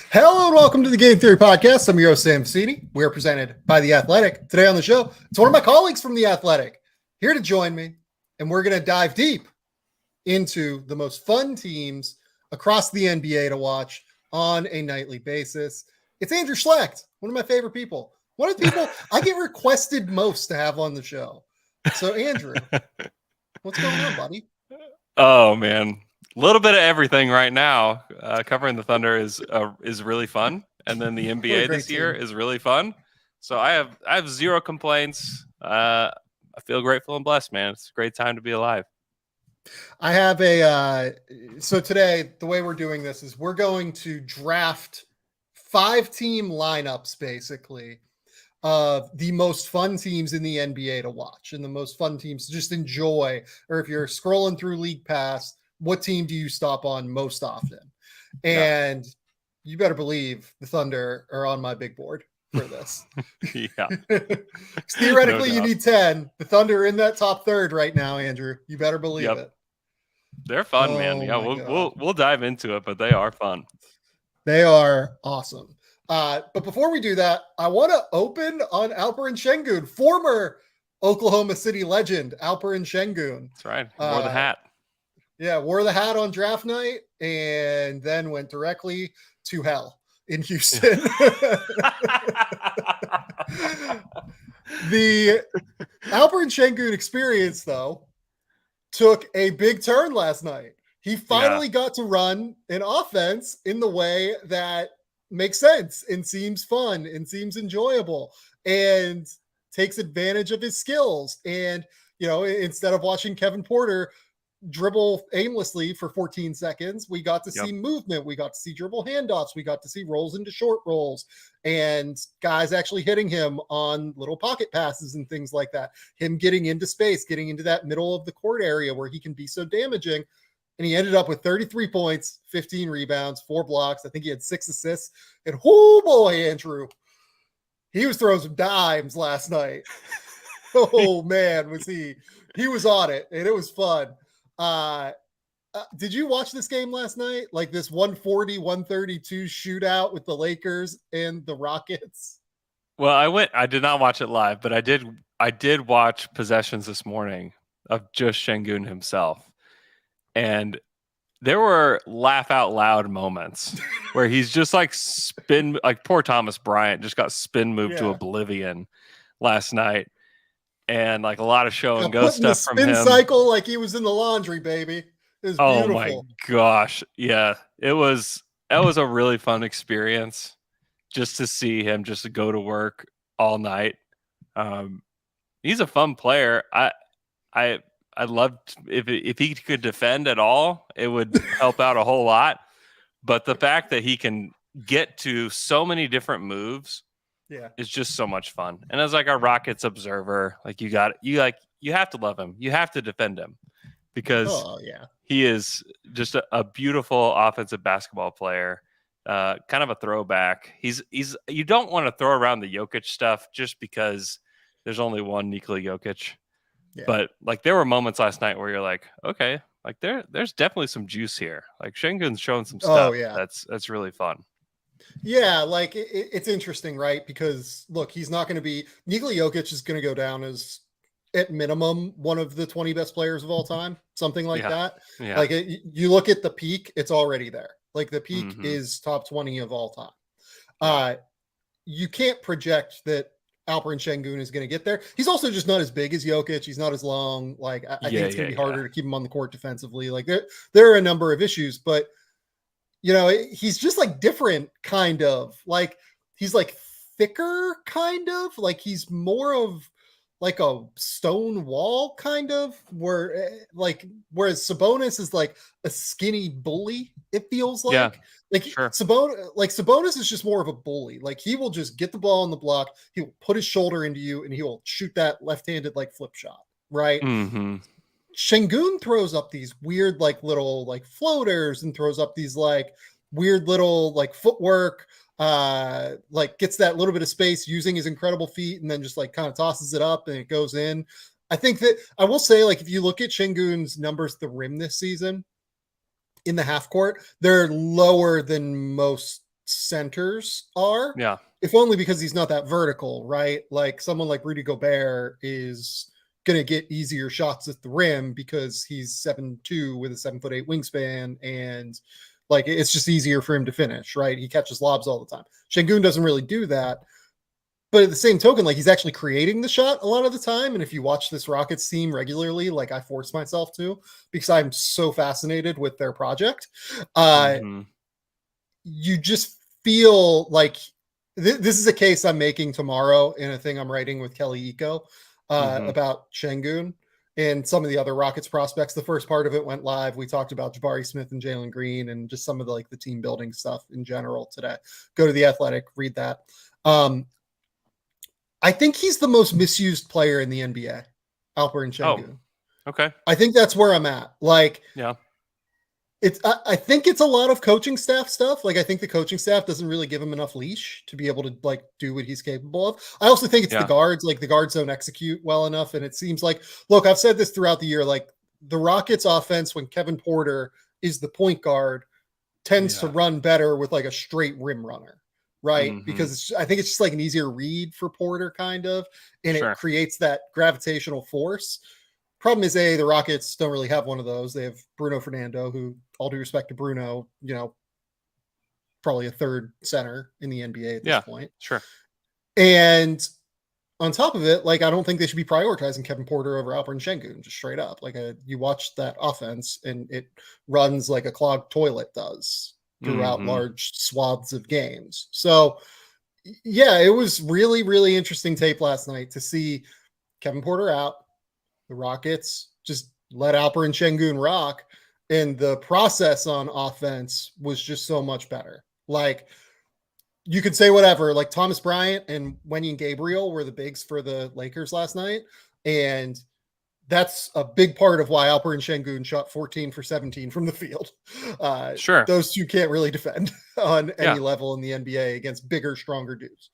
Hello and welcome to the Game Theory Podcast. I'm your host, Sam Cini. We are presented by The Athletic. Today on the show, it's one of my colleagues from The Athletic here to join me, and we're going to dive deep into the most fun teams across the NBA to watch on a nightly basis. It's Andrew Schlecht, one of my favorite people. One of the people I get requested most to have on the show. So, Andrew, what's going on, buddy? Oh, man. A little bit of everything right now. Covering the Thunder is really fun, and then the NBA this year is really fun. So I have zero complaints. I feel grateful and blessed, man. It's a great time to be alive. I have so today the way we're doing this is we're going to draft 5-team lineups basically of the most fun teams in the NBA to watch and the most fun teams to just enjoy. Or if you're scrolling through League Pass, what team do you stop on most often? And you better believe the Thunder are on my big board for this. Yeah. Theoretically, you need 10. The Thunder are in that top third right now, Andrew. You better believe it. They're fun, man. Yeah, we'll dive into it, but they are fun. They are awesome. But before we do that, I want to open on Alperen Sengun, former Oklahoma City legend, Alperen Sengun. That's right. Wore the hat. Yeah, wore the hat on draft night and then went directly to hell in Houston. The Alperen Sengun experience, though, took a big turn last night. He finally got to run an offense in the way that makes sense and seems fun and seems enjoyable and takes advantage of his skills. And, you know, instead of watching Kevin Porter dribble aimlessly for 14 seconds, we got to see movement. We got to see dribble handoffs. We got to see rolls into short rolls and guys actually hitting him on little pocket passes and things like that. Him getting into space, getting into that middle of the court area where he can be so damaging. And he ended up with 33 points, 15 rebounds, 4 blocks. I think he had 6 assists. And oh boy, Andrew, he was throwing some dimes last night. Oh man, was he was on it, and it was fun. Did you watch this game last night? Like this 140-132 shootout with the Lakers and the Rockets? Well, I did not watch it live, but I did watch possessions this morning of just Sengun himself. And there were laugh out loud moments where he's just like poor Thomas Bryant just got spin moved to oblivion last night. And like a lot of show and go stuff from him. Spin cycle like he was in the laundry, baby. It was beautiful. Oh my gosh. Yeah. That was a really fun experience just to see him just go to work all night. He's a fun player. I'd love if he could defend at all, it would help out a whole lot. But the fact that he can get to so many different moves is just so much fun. And as like a Rockets observer, like you have to love him. You have to defend him because he is just a beautiful offensive basketball player. Kind of a throwback. He's you don't want to throw around the Jokic stuff just because there's only one Nikola Jokic. Yeah. But like there were moments last night where you're like, okay, like there's definitely some juice here. Like Sengun's showing some stuff. That's really fun. Yeah, like it's interesting, right? Because look, he's not going to be Nikola Jokic is going to go down as at minimum one of the 20 best players of all time, something like that. Yeah. Like you look at the peak, it's already there. Like the peak is top 20 of all time. You can't project that Alperen Sengun is going to get there. He's also just not as big as Jokic. He's not as long. Like I think it's going to be harder to keep him on the court defensively. Like there are a number of issues, but you know, he's just like different kind of. Like he's like thicker kind of. Like he's more of like a stone wall kind of whereas Sabonis is like a skinny bully. It feels like Sabonis is just more of a bully. Like he will just get the ball on the block. He will put his shoulder into you and he will shoot that left-handed like flip shot. Right. Mm-hmm. Sengun throws up these weird, like little like floaters and throws up these like weird little like footwork, like gets that little bit of space using his incredible feet and then just like kind of tosses it up and it goes in. I think that I will say, like, if you look at Sengun's numbers at the rim this season in the half court, they're lower than most centers are. Yeah. If only because he's not that vertical, right? Like someone like Rudy Gobert is going to get easier shots at the rim because he's 7'2" with a 7'8" wingspan, and like it's just easier for him to finish, right? He catches lobs all the time. Sengun doesn't really do that. But at the same token, like he's actually creating the shot a lot of the time. And if you watch this Rockets team regularly, like I force myself to, because I'm so fascinated with their project, you just feel like this is a case I'm making tomorrow in a thing I'm writing with Kelly Eco about Sengun and some of the other Rockets prospects. The first part of it went live. We talked about Jabari Smith and Jalen Green and just some of the team building stuff in general today. Go to The Athletic, read that. I think he's the most misused player in the NBA, Alperen Sengun. Oh, okay. I think that's where I'm at. Like, yeah, I think it's a lot of coaching staff stuff. Like, I think the coaching staff doesn't really give him enough leash to be able to like do what he's capable of. I also think it's the guards. Like the guards don't execute well enough. And it seems like, look, I've said this throughout the year, like the Rockets offense, when Kevin Porter is the point guard, tends to run better with like a straight rim runner. Right. Because I think it's just like an easier read for Porter kind of, and it creates that gravitational force. Problem is, the Rockets don't really have one of those. They have Bruno Fernando, who, all due respect to Bruno, probably a third center in the NBA at this point. Sure. And on top of it, like, I don't think they should be prioritizing Kevin Porter over Alperen Sengun, just straight up. Like, you watch that offense and it runs like a clogged toilet does throughout large swaths of games. So yeah, it was really, really interesting tape last night to see Kevin Porter out, the Rockets just let Alperen Sengun rock, and the process on offense was just so much better. Like, you could say whatever, like Thomas Bryant and Wenyen Gabriel were the bigs for the Lakers last night, and that's a big part of why Alperen Sengun shot 14 for 17 from the field. Sure. Those two can't really defend on any level in the NBA against bigger, stronger dudes.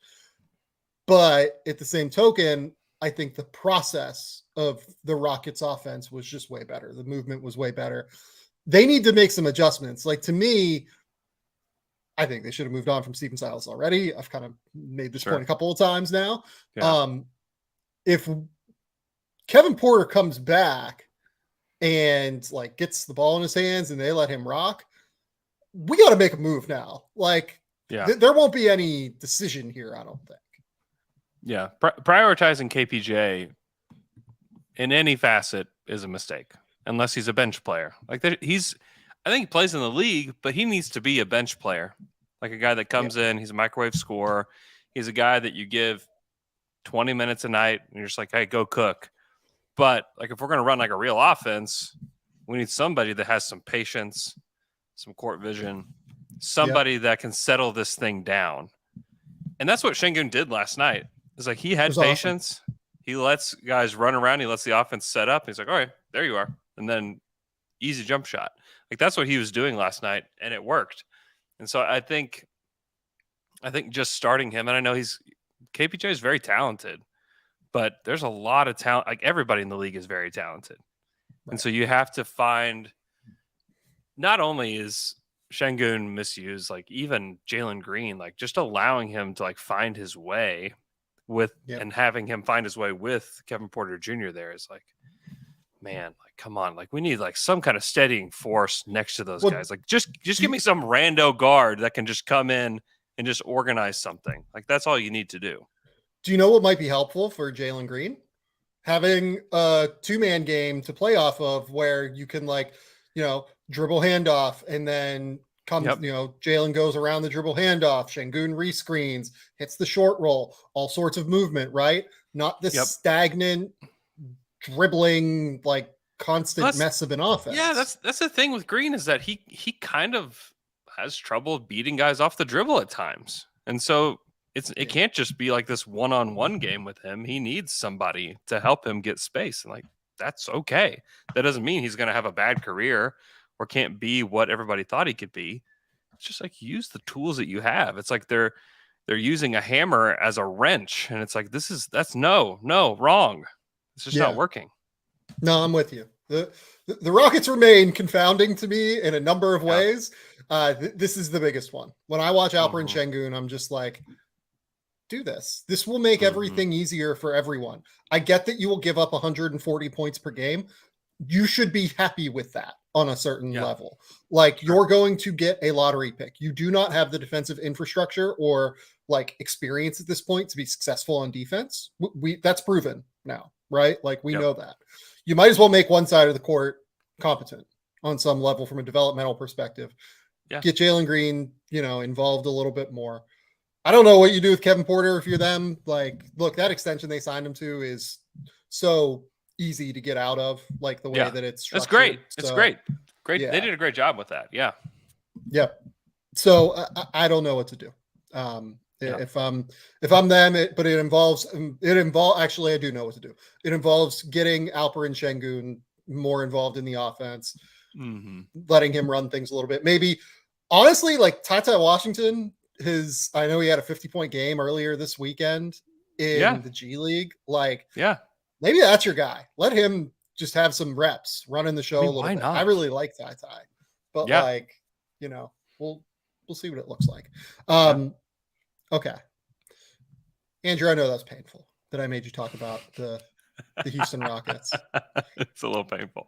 But at the same token, I think the process of the Rockets offense was just way better. The movement was way better. They need to make some adjustments. Like, to me, I think they should have moved on from Stephen Silas already. I've kind of made this point a couple of times now. Yeah. If Kevin Porter comes back and like gets the ball in his hands and they let him rock, we got to make a move now. Like, there won't be any decision here, I don't think. Yeah. Prioritizing KPJ in any facet is a mistake, unless he's a bench player. Like, I think he plays in the league, but he needs to be a bench player. Like a guy that comes in, he's a microwave scorer. He's a guy that you give 20 minutes a night and you're just like, hey, go cook. But like, if we're going to run like a real offense, we need somebody that has some patience, some court vision, somebody that can settle this thing down. And that's what Sengun did last night. It's like he had patience. Awesome. He lets guys run around. He lets the offense set up. He's like, all right, there you are. And then easy jump shot. Like, that's what he was doing last night, and it worked. And so I think just starting him, and I know KPJ is very talented, but there's a lot of talent. Like, everybody in the league is very talented. Right. And so you have to find, not only is Sengun misused, like even Jalen Green, like just allowing him to like find his way and having him find his way with Kevin Porter Jr. there is like, man, like, come on. Like, we need like some kind of steadying force next to those guys. Like, just give me some rando guard that can just come in and just organize something. Like, that's all you need to do. Do you know what might be helpful for Jalen Green? Having a two-man game to play off of where you can, like, dribble handoff and then Jalen goes around the dribble handoff, Sengun rescreens, hits the short roll, all sorts of movement, right? Not this stagnant dribbling, like, constant mess of an offense. Yeah, that's the thing with Green, is that he kind of has trouble beating guys off the dribble at times. And so it can't just be like this one-on-one game with him. He needs somebody to help him get space. And like, that's okay. That doesn't mean he's going to have a bad career or can't be what everybody thought he could be. It's just like, use the tools that you have. It's like they're using a hammer as a wrench. And it's like, that's wrong. It's just not working. No, I'm with you. The Rockets remain confounding to me in a number of ways. This is the biggest one. When I watch Alperen Sengun, I'm just like, do this. This will make everything easier for everyone. I get that you will give up 140 points per game. You should be happy with that on a certain level. Like, you're going to get a lottery pick. You do not have the defensive infrastructure or like experience at this point to be successful on defense. That's proven now, right? Like, we know that. You might as well make one side of the court competent on some level from a developmental perspective. Get Jalen Green, involved a little bit more. I don't know what you do with Kevin Porter if you're them. Like, look, that extension they signed him to is so easy to get out of, like the way that it's structured. It's great. So, it's great. Yeah. They did a great job with that. Yeah. So I don't know what to do. If I'm them, but it involves actually, I do know what to do. It involves getting Alperen Sengun more involved in the offense, letting him run things a little bit. Maybe, honestly, like Ty Washington, I know he had a 50-point game earlier this weekend in the G League. Like, maybe that's your guy. Let him just have some reps running the show a little bit. Not? I really like Ty, but we'll see what it looks like. Okay. Andrew, I know that's painful that I made you talk about the Houston Rockets. It's a little painful.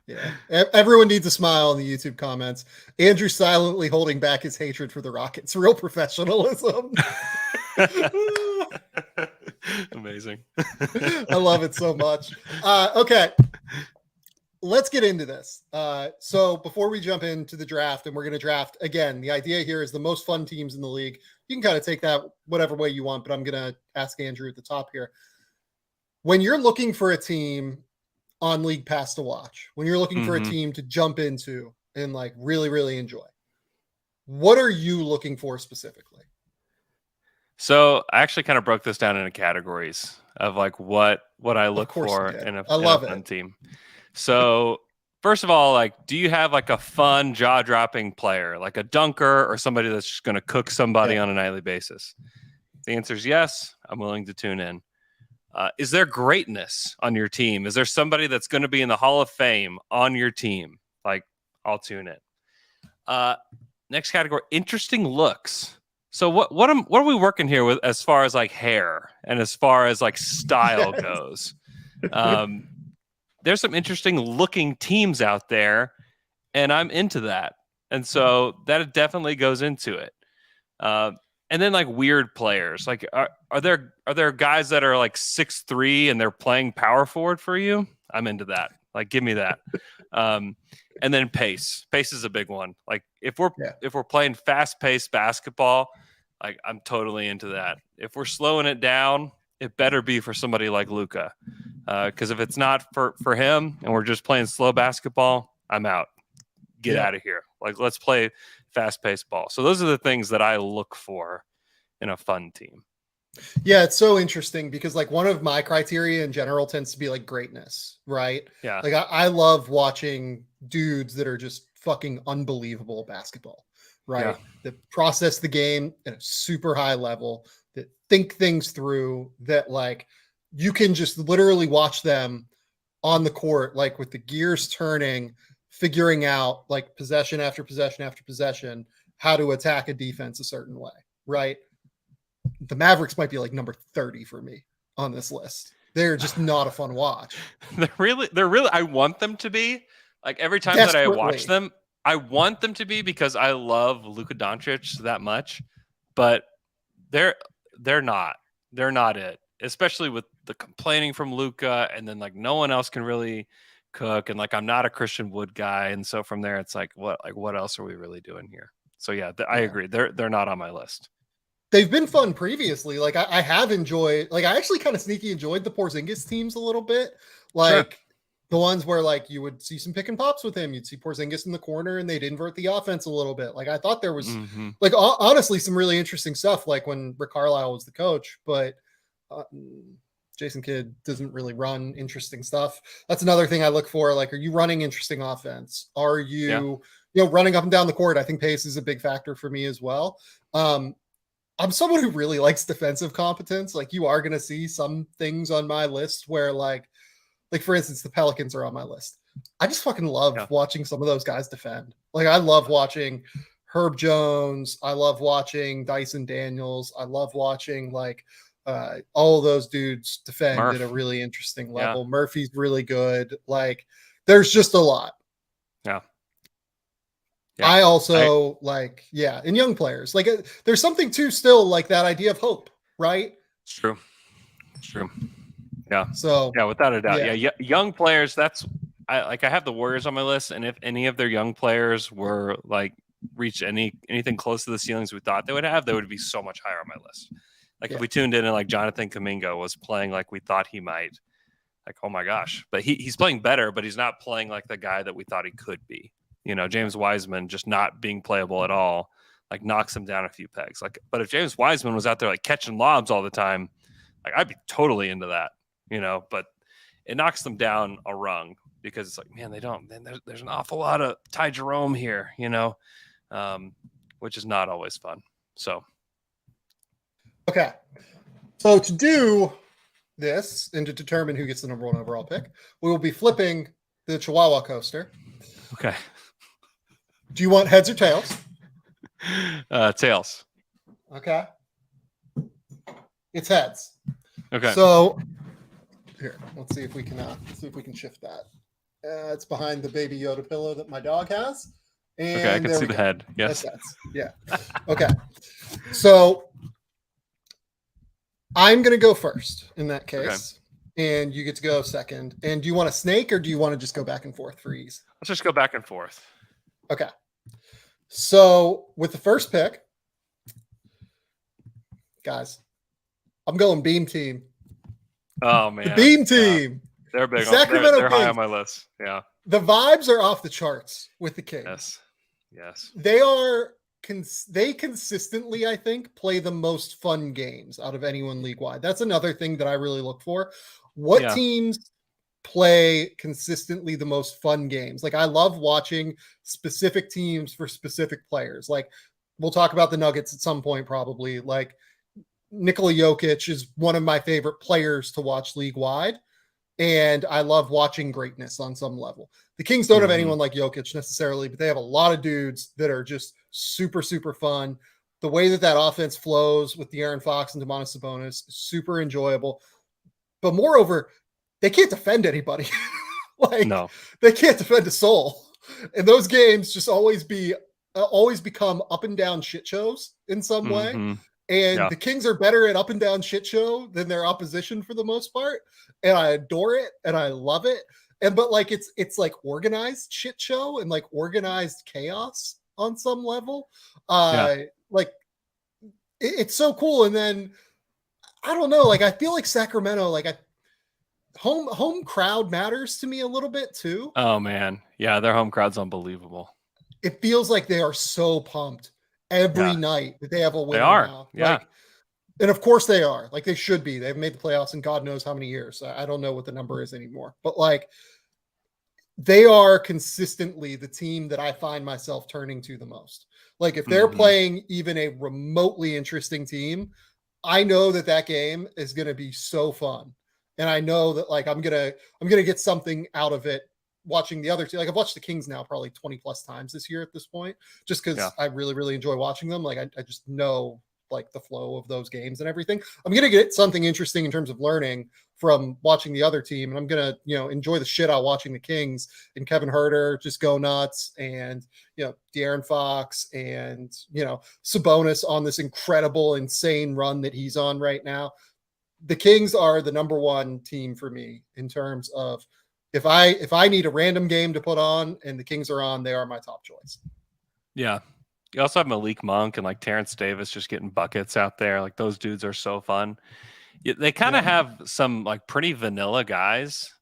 Yeah. Everyone needs a smile in the YouTube comments. Andrew silently holding back his hatred for the Rockets. Real professionalism. Amazing. I love it so much. Okay. Let's get into this. So before we jump into the draft, and we're going to draft again, the idea here is the most fun teams in the league. You can kind of take that whatever way you want, but I'm going to ask Andrew at the top here. When you're looking for a team on League Pass to watch, when you're looking for a team to jump into and like really, really enjoy, what are you looking for specifically? So I actually kind of broke this down into categories of like what I look for in a fun team. So first of all, like, do you have like a fun jaw-dropping player, like a dunker or somebody that's just going to cook somebody on a nightly basis? The answer is yes. I'm willing to tune in. Is there greatness on your team? Is there somebody that's going to be in the Hall of Fame on your team? Like, I'll tune in. Next category, interesting looks. So what are we working here with as far as like hair and as far as like style goes? There's some interesting looking teams out there, and I'm into that. And so that definitely goes into it. And then like weird players, like are there guys that are like 6'3" and they're playing power forward for you? I'm into that. Like, give me that. And then pace is a big one. Like if we're playing fast paced basketball, like I'm totally into that. If we're slowing it down, it better be for somebody like Luka. Because if it's not for him and we're just playing slow basketball, I'm out. Get out of here. Like, let's play fast-paced ball. So those are the things that I look for in a fun team. Yeah, it's so interesting because like one of my criteria in general tends to be like greatness, right? Yeah. Like I love watching dudes that are just fucking unbelievable basketball, right? Yeah. That process the game at a super high level, that think things through, that like you can just literally watch them on the court, like with the gears turning, figuring out like possession after possession after possession, how to attack a defense a certain way, right? The Mavericks might be like number 30 for me on this list. They're just not a fun watch. They're really, I want them to be. Like every time that I watch them, I want them to be because I love Luka Doncic that much, but they're not it, especially with the complaining from Luka, and then like no one else can really cook, and like I'm not a Christian Wood guy, and so from there it's like what else are we really doing here? So I agree, they're not on my list. They've been fun previously. Like I have enjoyed, like I actually kind of sneaky enjoyed the Porzingis teams a little bit, like the ones where like you would see some pick and pops with him, you'd see Porzingis in the corner and they'd invert the offense a little bit. Like I thought there was like honestly some really interesting stuff, like when Rick Carlisle was the coach, but Jason Kidd doesn't really run interesting stuff. That's another thing I look for. Like, are you running interesting offense? Are you, running up and down the court? I think pace is a big factor for me as well. I'm someone who really likes defensive competence. Like, you are going to see some things on my list where like Like, for instance, the Pelicans are on my list. I just fucking love watching some of those guys defend. Like, I love watching Herb Jones. I love watching Dyson Daniels. I love watching, like, all of those dudes defend at a really interesting level. Yeah. Murphy's really good. Like, there's just a lot. Yeah. I also and young players. Like, there's something too still like that idea of hope, right? It's true. Yeah. So without a doubt. Yeah. Young players. I have the Warriors on my list, and if any of their young players were like reach anything close to the ceilings we thought they would be so much higher on my list. Like if we tuned in and like Jonathan Kuminga was playing like we thought he might, like, oh my gosh, but he's playing better, but he's not playing like the guy that we thought he could be. James Wiseman just not being playable at all, like knocks him down a few pegs. Like, but if James Wiseman was out there like catching lobs all the time, like I'd be totally into that, but it knocks them down a rung because it's like, man, there's an awful lot of Ty Jerome here, which is not always fun. So. Okay. So to do this and to determine who gets the number 1 overall pick, we will be flipping the Chihuahua coaster. Okay. Do you want heads or tails? Tails. Okay. It's heads. Okay. So here, let's see if we can shift that. It's behind the Baby Yoda pillow that my dog has. And okay, I can see the head. Yes. Yeah. Okay. So I'm going to go first in that case, and you get to go second. And do you want a snake or do you want to just go back and forth for ease? Let's just go back and forth. Okay. So with the first pick, guys, I'm going Beam Team. Oh, man. The Beam Team. Yeah. They're big. Sacramento they're high on my list. Yeah. The vibes are off the charts with the Kings. Yes. They consistently, I think, play the most fun games out of anyone league-wide. That's another thing that I really look for. What teams play consistently the most fun games? Like, I love watching specific teams for specific players. Like, we'll talk about the Nuggets at some point, probably. Like, Nikola Jokic is one of my favorite players to watch league-wide, and I love watching greatness on some level. The Kings don't have anyone like Jokic necessarily, but they have a lot of dudes that are just super, super fun. The way that offense flows with De'Aaron Fox and Domantas Sabonis, super enjoyable. But moreover, they can't defend anybody. They can't defend a soul. And those games just always become up and down shit shows in some way. And the Kings are better at up and down shit show than their opposition for the most part. And I adore it and I love it. But like it's like organized shit show and like organized chaos on some level. Like it's so cool. And then I don't know, like I feel like Sacramento, like home crowd matters to me a little bit too. Oh man. Yeah, their home crowd's unbelievable. It feels like they are so pumped every night that they have a win. They are. Now. Yeah. And of course they are. Like they should be. They've made the playoffs in God knows how many years. I don't know what the number is anymore. But like they are consistently the team that I find myself turning to the most. Like if they're playing even a remotely interesting team, I know that game is going to be so fun. And I know that like I'm going to get something out of it watching the other two. Like I've watched the Kings now probably 20 plus times this year at this point, just because I really, really enjoy watching them. Like I just know like the flow of those games and everything. I'm going to get something interesting in terms of learning from watching the other team. And I'm going to, enjoy the shit out watching the Kings and Kevin Huerter just go nuts and, De'Aaron Fox and, Sabonis on this incredible, insane run that he's on right now. The Kings are the number one team for me in terms of if I need a random game to put on and the Kings are on, they are my top choice. Yeah. You also have Malik Monk and like Terrence Davis just getting buckets out there. Like those dudes are so fun. They kind of have some like pretty vanilla guys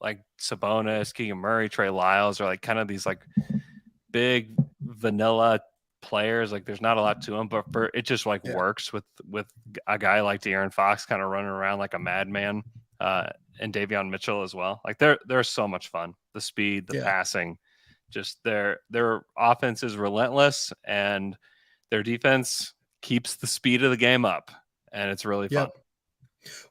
like Sabonis, Keegan Murray, Trey Lyles are like kind of these like big vanilla players. Like there's not a lot to them, but it just like works with a guy like De'Aaron Fox kind of running around like a madman and Davion Mitchell as well. Like they're so much fun. The speed, the passing. Just their offense is relentless and their defense keeps the speed of the game up, and it's really fun.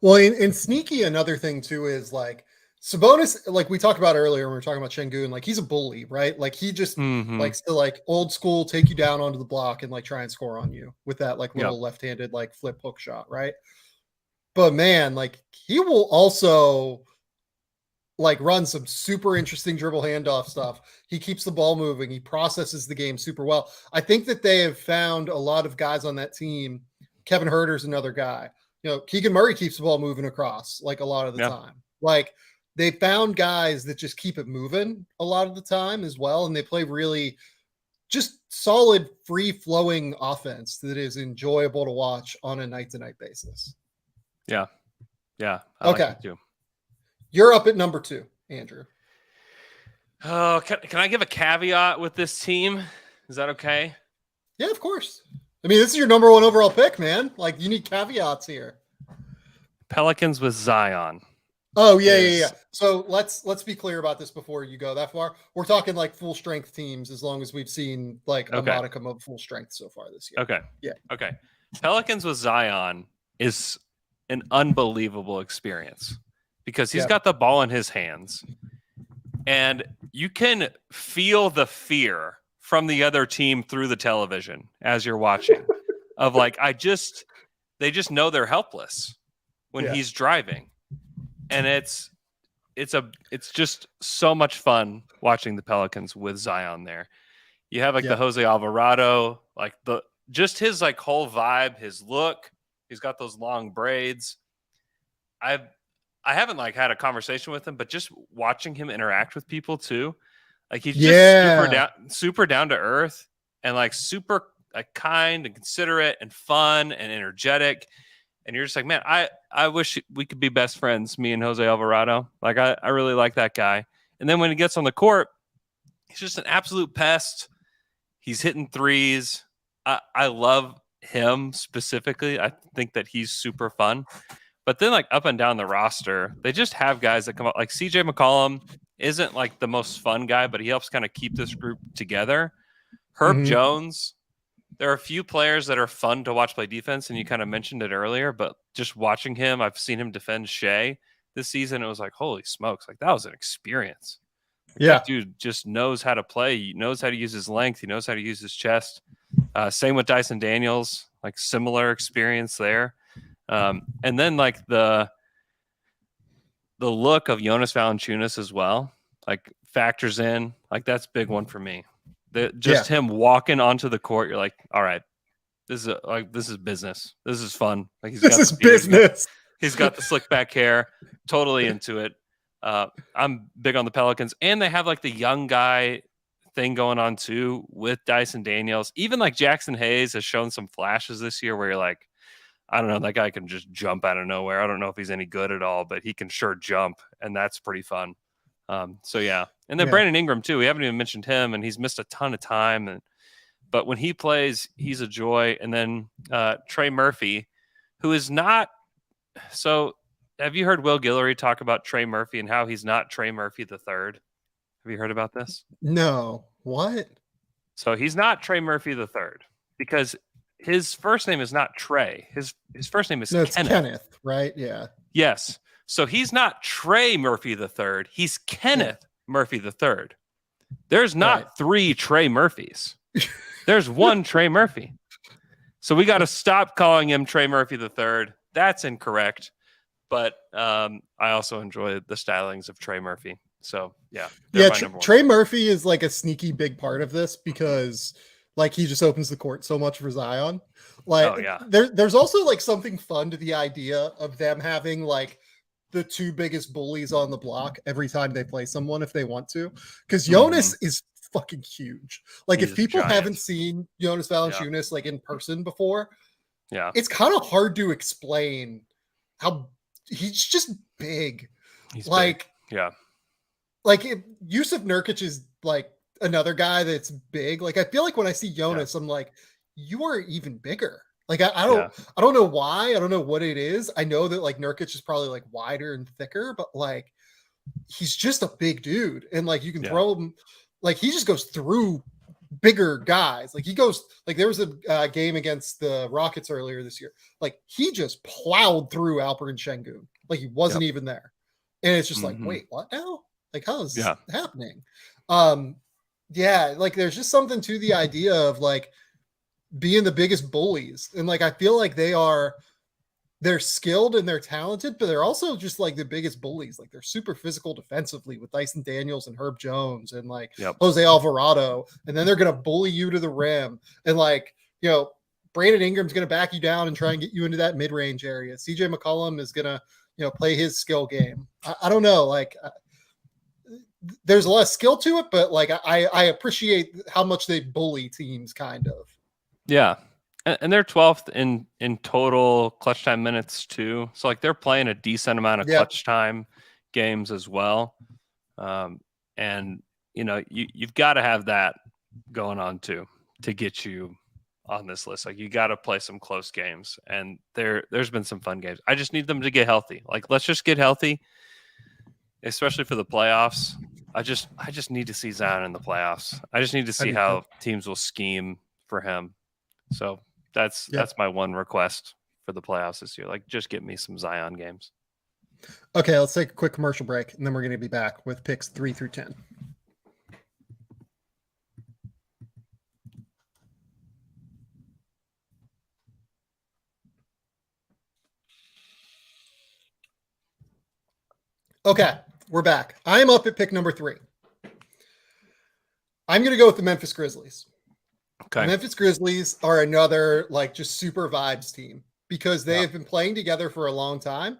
Well, and sneaky, another thing too is like Sabonis, like we talked about earlier when we were talking about Sengun, like he's a bully, right? Like he just likes to like old school take you down onto the block and like try and score on you with that like little left-handed like flip hook shot, right? But man, like he will also like run some super interesting dribble handoff stuff. He keeps the ball moving. He processes the game super well. I think that they have found a lot of guys on that team. Kevin Huerter's another guy. You know, Keegan Murray keeps the ball moving across like a lot of the time. Like they found guys that just keep it moving a lot of the time as well. And they play really just solid, free flowing offense that is enjoyable to watch on a night to night basis. Yeah. Yeah. I like it too. You're up at number 2, Andrew. Oh, can I give a caveat with this team? Is that okay? Yeah, of course. I mean, this is your number 1 overall pick, man. Like, you need caveats here. Pelicans with Zion. Oh, yeah. So let's be clear about this before you go that far. We're talking like full strength teams as long as we've seen like a modicum of full strength so far this year. Okay. Yeah. Okay. Pelicans with Zion is an unbelievable experience because he's got the ball in his hands and you can feel the fear from the other team through the television as you're watching of like, they just know they're helpless when he's driving. And it's just so much fun watching the Pelicans with Zion there. You have like the Jose Alvarado, like just his like whole vibe, his look. He's got those long braids. I haven't like had a conversation with him, but just watching him interact with people too. Like he's just super down to earth and like super like kind and considerate and fun and energetic. And you're just like, man, I wish we could be best friends, me and Jose Alvarado. Like, I really like that guy. And then when he gets on the court, he's just an absolute pest. He's hitting threes. I love him specifically. I think that he's super fun. But then, like, up and down the roster, they just have guys that come up. Like, CJ McCollum isn't, like, the most fun guy, but he helps kind of keep this group together. Herb Jones. There are a few players that are fun to watch play defense, and you kind of mentioned it earlier, but just watching him, I've seen him defend Shea this season. It was like, holy smokes, like that was an experience. That dude just knows how to play. He knows how to use his length. He knows how to use his chest. Same with Dyson Daniels, like similar experience there. And then like the look of Jonas Valanciunas as well, like factors in. Like that's a big one for me. Him walking onto the court, you're like, all right, this is business. This is fun. Like this is business. He's got the slick back hair, totally into it. I'm big on the Pelicans, and they have like the young guy thing going on too with Dyson Daniels. Even like Jackson Hayes has shown some flashes this year where you're like, I don't know, that guy can just jump out of nowhere. I don't know if he's any good at all, but he can sure jump, and that's pretty fun. And then Brandon Ingram too. We haven't even mentioned him, and he's missed a ton of time. But when he plays, he's a joy. And then Trey Murphy, who is not. So, have you heard Will Guillory talk about Trey Murphy and how he's not Trey Murphy the third? Have you heard about this? No. What? So he's not Trey Murphy the third because his first name is not Trey. His first name is Kenneth. It's Kenneth, right? Yeah. Yes. So he's not Trey Murphy the third. He's Kenneth Murphy the third. There's not 3 Trey Murphys. There's one Trey Murphy. So we got to stop calling him Trey Murphy the third. That's incorrect. But I also enjoy the stylings of Trey Murphy. So Trey Murphy is like a sneaky big part of this because like he just opens the court so much for Zion. Like there's also like something fun to the idea of them having like the 2 biggest bullies on the block every time they play someone if they want to, because Jonas is fucking huge. Like if people haven't seen Jonas Valanciunas like in person before, it's kind of hard to explain how he's just big. He's like big. Like if Yusuf Nurkic is like another guy that's big. Like I feel like when I see Jonas, I'm like, you are even bigger. Like I don't know why. I don't know what it is. I know that like Nurkic is probably like wider and thicker, but like he's just a big dude, and like you can throw him. Like he just goes through bigger guys. Like he goes like there was a game against the Rockets earlier this year. Like he just plowed through Alperen Sengun. Like he wasn't even there. And it's just like, wait, what now? Like, how is this happening? Yeah, like there's just something to the idea of like being the biggest bullies. And like I feel like they're skilled and they're talented, but they're also just like the biggest bullies. Like they're super physical defensively with Dyson Daniels and Herb Jones and like Jose Alvarado. And then they're going to bully you to the rim. And like, you know, Brandon Ingram's going to back you down and try and get you into that mid-range area. CJ McCollum is going to, you know, play his skill game. I don't know. Like there's a lot of skill to it, but like I appreciate how much they bully teams kind of. Yeah. And they're 12th in total clutch time minutes too. So like they're playing a decent amount of clutch time games as well. And you know, you've got to have that going on too to get you on this list. Like you got to play some close games, and there's been some fun games. I just need them to get healthy. Like let's just get healthy, especially for the playoffs. I just need to see Zion in the playoffs. I just need to see how teams will scheme for him. So that's my one request for the playoffs this year. Like, just get me some Zion games. Okay, let's take a quick commercial break, and then we're going to be back with picks 3 through 10. Okay, we're back. I'm up at pick number 3. I'm going to go with the Memphis Grizzlies. Okay. The Memphis Grizzlies are another like just super vibes team because they have been playing together for a long time.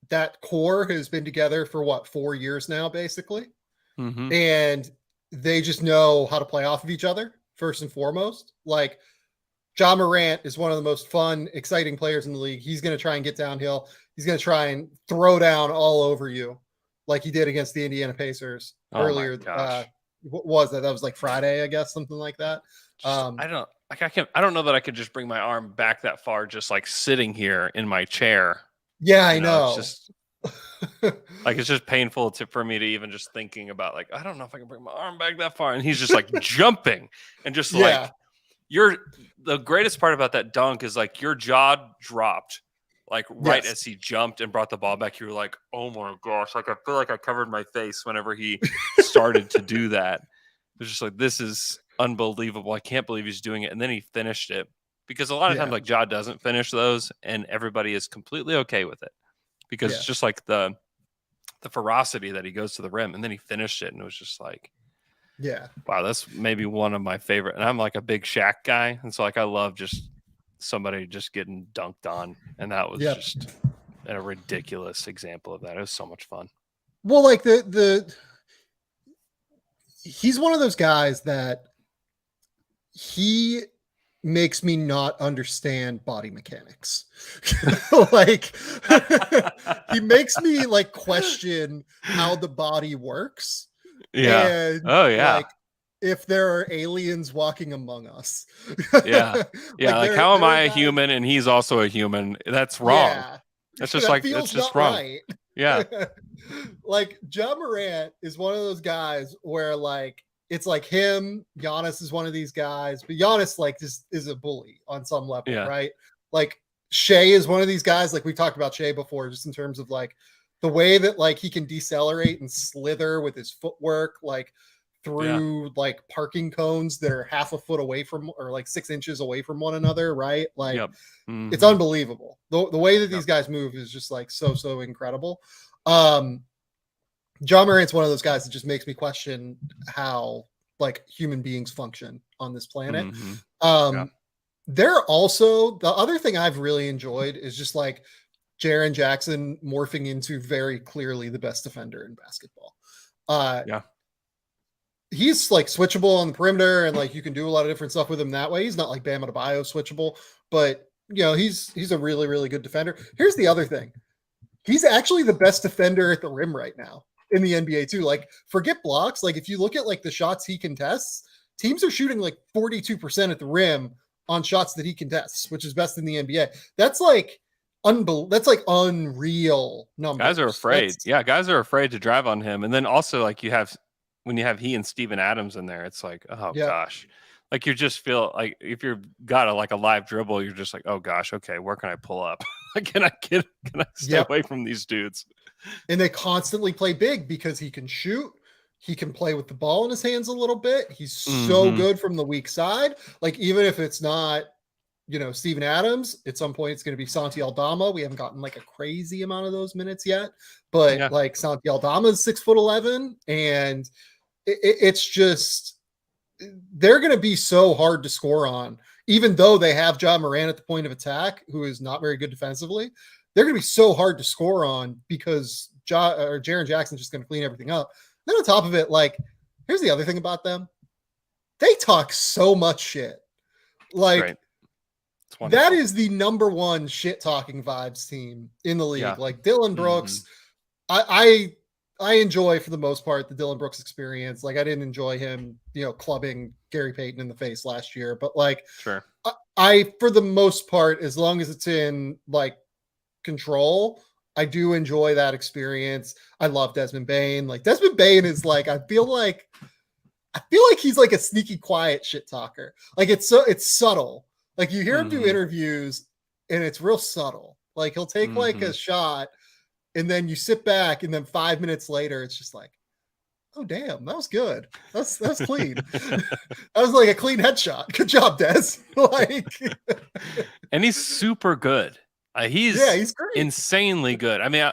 That core has been together for 4 years now, basically. Mm-hmm. And they just know how to play off of each other first and foremost. Like Ja Morant is one of the most fun, exciting players in the league. He's going to try and get downhill. He's going to try and throw down all over you like he did against the Indiana Pacers earlier. What was that? That was like Friday, I guess, something like that. I don't know that I could just bring my arm back that far, just like sitting here in my chair. Yeah, I know. It's just like it's just painful for me to even just thinking about like I don't know if I can bring my arm back that far, and he's just like jumping and just like the greatest part about that dunk is like your jaw dropped like right as he jumped and brought the ball back. You were like, oh my gosh, like I feel like I covered my face whenever he started to do that. It was just like, this is unbelievable. I can't believe he's doing it. And then he finished it because a lot of times like Ja doesn't finish those and everybody is completely okay with it because it's just like the ferocity that he goes to the rim and then he finished it. And it was just like, wow, that's maybe one of my favorite. And I'm like a big Shaq guy. And so like, I love just somebody just getting dunked on. And that was just a ridiculous example of that. It was so much fun. Well, like he's one of those guys that he makes me not understand body mechanics. Like he makes me like question how the body works. Yeah. And, like if there are aliens walking among us. Like how am I a human and he's also a human? That's wrong. That's just like that's just wrong. Right. Yeah. Like Ja Morant is one of those guys where like it's like him, Giannis is one of these guys, but Giannis like just is a bully on some level, right? Like Shea is one of these guys, like we talked about Shea before, just in terms of like the way that like he can decelerate and slither with his footwork, like through like parking cones that are half a foot away from or like 6 inches away from one another, right? Like it's unbelievable. The way that these guys move is just like so incredible. Ja Morant's one of those guys that just makes me question how like human beings function on this planet. They're also the other thing I've really enjoyed is just like Jaren Jackson morphing into very clearly the best defender in basketball. He's like switchable on the perimeter and like you can do a lot of different stuff with him that way. He's not like Bam Adebayo switchable, but you know, he's a really, really good defender. Here's the other thing. He's actually the best defender at the rim right now in the NBA too. Like forget blocks. Like if you look at like the shots he contests, teams are shooting like 42% at the rim on shots that he contests, which is best in the NBA. That's like that's like unreal numbers. Guys are afraid. Guys are afraid to drive on him. And then also like when you have he and Steven Adams in there, it's like, oh gosh. Like you just feel like if you've got a live dribble, you're just like, oh gosh, okay, where can I pull up? Can I stay away from these dudes? And they constantly play big because he can shoot. He can play with the ball in his hands a little bit. He's so good from the weak side. Like, even if it's not, Steven Adams, at some point it's going to be Santi Aldama. We haven't gotten like a crazy amount of those minutes yet, but like Santi Aldama is 6'11", and it's just, they're going to be so hard to score on, even though they have Ja Morant at the point of attack, who is not very good defensively. They're going to be so hard to score on because Jaren Jackson's just going to clean everything up. Then on top of it, like, here's the other thing about them. They talk so much shit. Like, that is the number one shit talking vibes team in the league. Yeah. Like Dylan Brooks, I enjoy for the most part the Dylan Brooks experience. Like, I didn't enjoy him, clubbing Gary Payton in the face last year, but like, I for the most part, as long as it's in like control, I do enjoy that experience. I love Desmond Bane. Like, Desmond Bane is like, I feel like he's like a sneaky, quiet shit talker. Like, it's subtle. Like, you hear him do interviews and it's real subtle. Like, he'll take like a shot and then you sit back and then 5 minutes later, it's just like, oh damn, that was good. That's clean. That was like a clean headshot. Good job, Des. Like, and he's super good. He's great. Insanely good. I mean,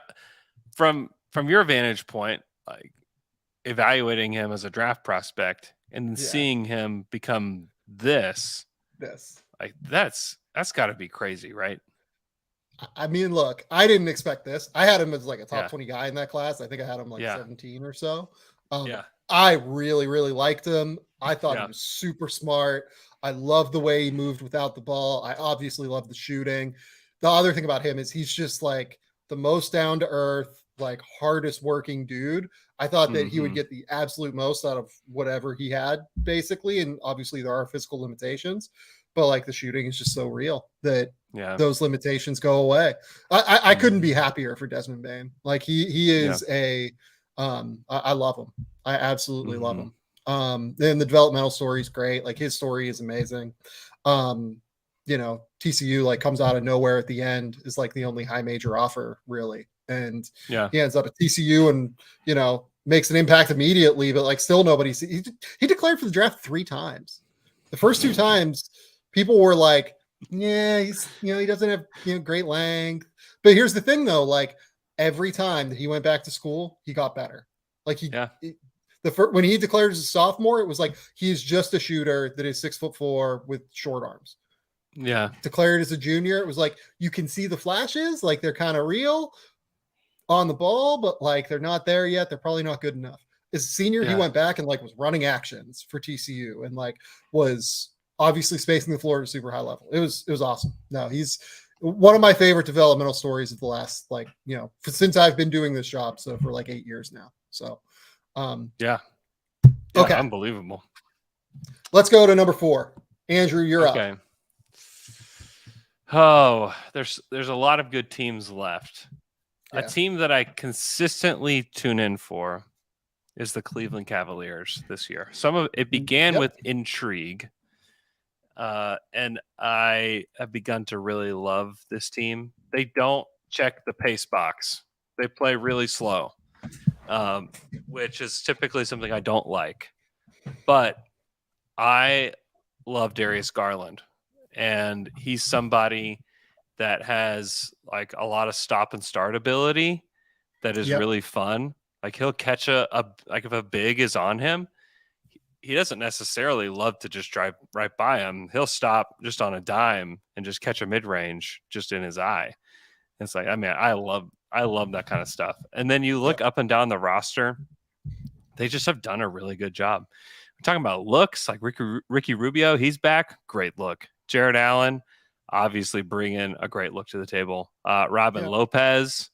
from your vantage point, like evaluating him as a draft prospect and then seeing him become this, like that's got to be crazy, right? I mean, look, I didn't expect this. I had him as like a top 20 guy in that class. I think I had him like 17 or so. I really, really liked him. I thought he was super smart. I love the way he moved without the ball. I obviously love the shooting. The other thing about him is he's just like the most down to earth, like hardest working dude. I thought that he would get the absolute most out of whatever he had, basically. And obviously there are physical limitations, but like the shooting is just so real that those limitations go away. I couldn't be happier for Desmond Bane. Like, he is I love him. I absolutely love him. And the developmental story is great. Like, his story is amazing. TCU like comes out of nowhere at the end, is like the only high major offer really. And he ends up at TCU and, makes an impact immediately, but like still nobody he declared for the draft 3 times. The first 2 times people were like, he's, he doesn't have, great length. But here's the thing though, like every time that he went back to school, he got better. Like when he declared as a sophomore, it was like, he's just a shooter that is 6'4" with short arms. Yeah. Declared as a junior, it was like, you can see the flashes, like they're kind of real on the ball, but like they're not there yet. They're probably not good enough. As a senior, he went back and like was running actions for TCU and like was obviously spacing the floor at a super high level. It was awesome. No, he's one of my favorite developmental stories of the last, like, since I've been doing this job. So for like 8 years now. So, okay. Unbelievable. Let's go to number 4. Andrew, you're up. Oh, there's a lot of good teams left. A team that I consistently tune in for is the Cleveland Cavaliers this year. Some of it began with intrigue, and I have begun to really love this team. They don't check the pace box. They play really slow, which is typically something I don't like. But I love Darius Garland, and he's somebody that has like a lot of stop and start ability that is really fun. Like, he'll catch like if a big is on him, he doesn't necessarily love to just drive right by him. He'll stop just on a dime and just catch a mid-range just in his eye. It's like, I mean, I love that kind of stuff. And then you look up and down the roster, they just have done a really good job. We're talking about looks, like Ricky Rubio, he's back, great look. Jared Allen, obviously bringing a great look to the table. Robin Lopez,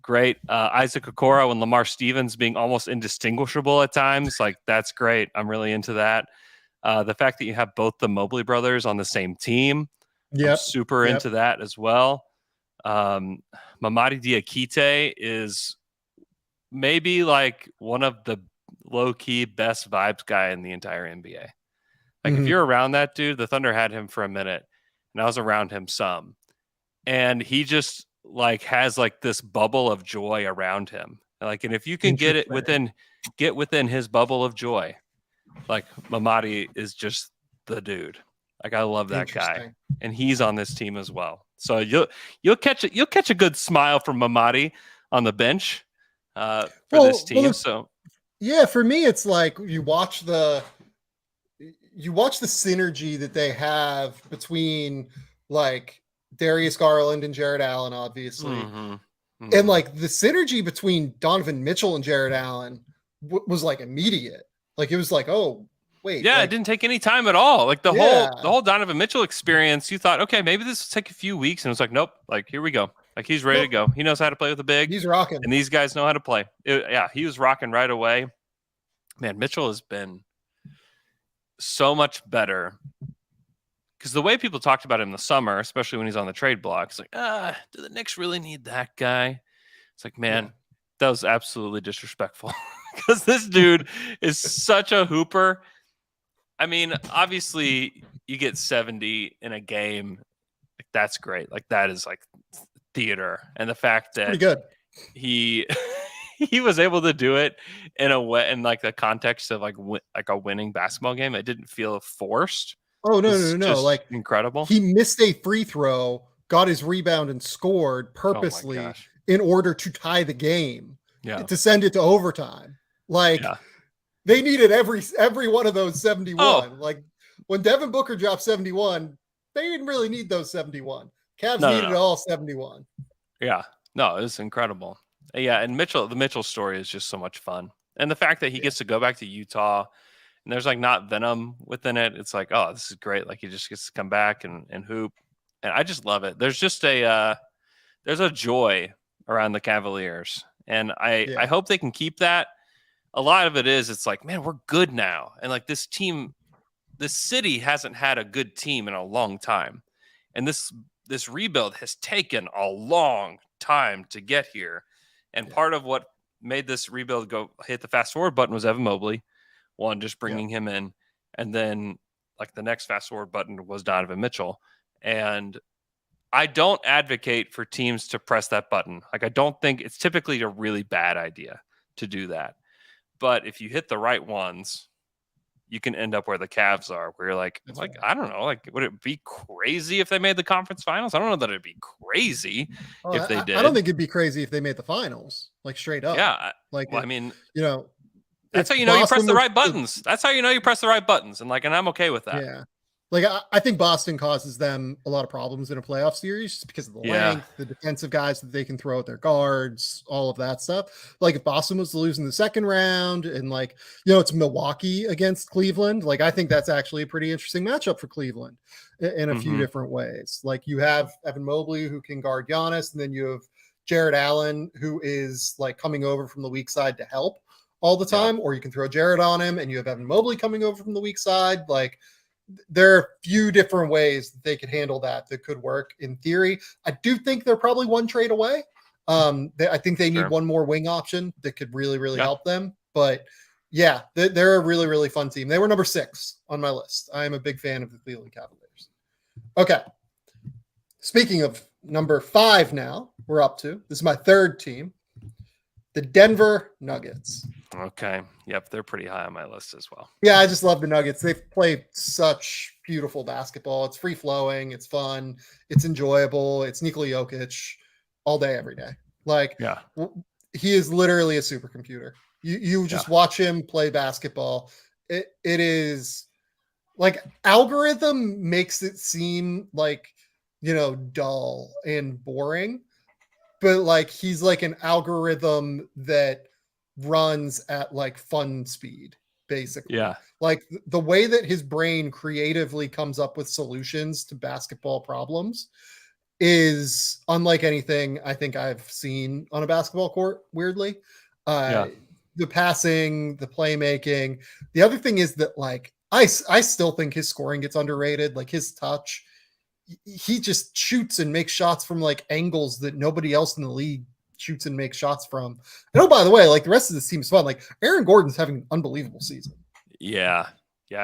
great. Isaac Okoro and Lamar Stevens being almost indistinguishable at times. Like, that's great. I'm really into that. The fact that you have both the Mobley brothers on the same team, I'm super into that as well. Mamadi Diakite is maybe like one of the low-key best vibes guy in the entire NBA. Like, if you're around that dude, the Thunder had him for a minute, and I was around him some. and he just like has like this bubble of joy around him. Like, and if you can get within his bubble of joy, like Mamadi is just the dude. Like, I love that guy, and he's on this team as well. So you'll catch a good smile from Mamadi on the bench for this team. So yeah, for me, it's like you watch the synergy that they have between like Darius Garland and Jared Allen, obviously. And like the synergy between Donovan Mitchell and Jared Allen was like immediate. Like it was like, oh wait, yeah, like, it didn't take any time at all. Like the whole Donovan Mitchell experience, you thought, okay, maybe this will take a few weeks, and it was like, nope, like here we go. Like he's ready to go. He knows how to play with the big. He's rocking, and these guys know how to play. He was rocking right away. Man, Mitchell has been so much better. Because the way people talked about him in the summer, especially when he's on the trade block, it's like, do the Knicks really need that guy? It's like, man, that was absolutely disrespectful. Because this dude is such a hooper. I mean, obviously, you get 70 in a game. Like, that's great. Like, that is like theater. And the fact that pretty good. He was able to do it in like the context of like a winning basketball game. It didn't feel forced. Oh, no. Like incredible. He missed a free throw, got his rebound and scored purposely in order to tie the game, to send it to overtime. Like they needed every one of those 71. Like when Devin Booker dropped 71, they didn't really need those 71. Cavs needed all 71. Yeah. No, it was incredible. Yeah. And the Mitchell story is just so much fun. And the fact that he gets to go back to Utah, and there's like not venom within it. It's like, oh, this is great. Like he just gets to come back and hoop. And I just love it. There's just there's a joy around the Cavaliers. And I hope they can keep that. A lot of it is, it's like, man, we're good now. And like this city hasn't had a good team in a long time. And this rebuild has taken a long time to get here. And part of what made this rebuild hit the fast forward button was Evan Mobley. One, just bringing him in, and then like the next fast forward button was Donovan Mitchell. And I don't advocate for teams to press that button. Like I don't think it's typically a really bad idea to do that. But if you hit the right ones, you can end up where the Cavs are, where you're like, I don't know, like would it be crazy if they made the conference finals? I don't know that it'd be crazy if they did. I don't think it'd be crazy if they made the finals, like straight up. Yeah, like I mean, that's how you know you press the right buttons. That's how you know you press the right buttons, and I'm okay with that. Yeah, like I think Boston causes them a lot of problems in a playoff series just because of the length, the defensive guys that they can throw at their guards, all of that stuff. Like if Boston was to lose in the second round, and it's Milwaukee against Cleveland, like I think that's actually a pretty interesting matchup for Cleveland in a few different ways. Like you have Evan Mobley who can guard Giannis, and then you have Jared Allen who is like coming over from the weak side to help all the time, or you can throw Jared on him and you have Evan Mobley coming over from the weak side. Like there are a few different ways that they could handle that could work in theory. I do think they're probably one trade away. I think they need one more wing option that could really, really help them. But yeah, they're a really, really fun team. They were number 6 on my list. I am a big fan of the Cleveland Cavaliers. Okay. Speaking of number 5 now, we're up to. This is my third team. The Denver Nuggets. Okay. Yep. They're pretty high on my list as well. Yeah. I just love the Nuggets. They play such beautiful basketball. It's free flowing. It's fun. It's enjoyable. It's Nikola Jokic all day, every day. Like he is literally a supercomputer. You just watch him play basketball. It is like algorithm makes it seem like, dull and boring. But like he's like an algorithm that runs at like fun speed, basically. Yeah. Like the way that his brain creatively comes up with solutions to basketball problems is unlike anything I think I've seen on a basketball court, weirdly. The passing, the playmaking. The other thing is that like I still think his scoring gets underrated, like his touch. He just shoots and makes shots from like angles that nobody else in the league shoots and makes shots from. And by the way, like the rest of this team is fun. Like Aaron Gordon's having an unbelievable season. Yeah,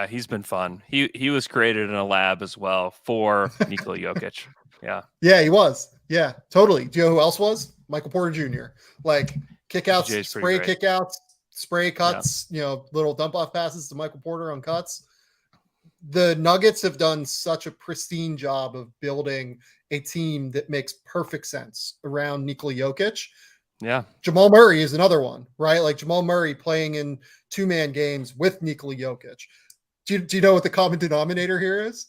he's been fun. He was created in a lab as well for Nikola Jokic. Yeah, he was. Yeah, totally. Do you know who else was? Michael Porter Jr. Like kickouts, spray kickouts, spray cuts, little dump off passes to Michael Porter on cuts. The Nuggets have done such a pristine job of building a team that makes perfect sense around Nikola Jokic. Yeah. Jamal Murray is another one, right? Like Jamal Murray playing in 2-man games with Nikola Jokic. Do you know what the common denominator here is?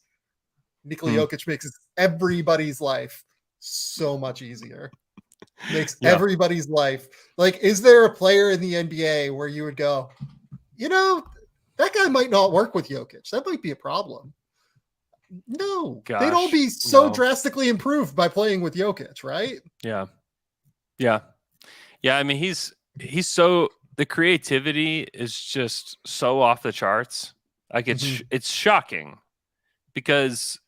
Nikola Jokic makes everybody's life so much easier. Makes everybody's life. Like, is there a player in the NBA where you would go, that guy might not work with Jokic. That might be a problem. No, they'd all be so drastically improved by playing with Jokic, right? Yeah. I mean, he's so, the creativity is just so off the charts. Like it's shocking because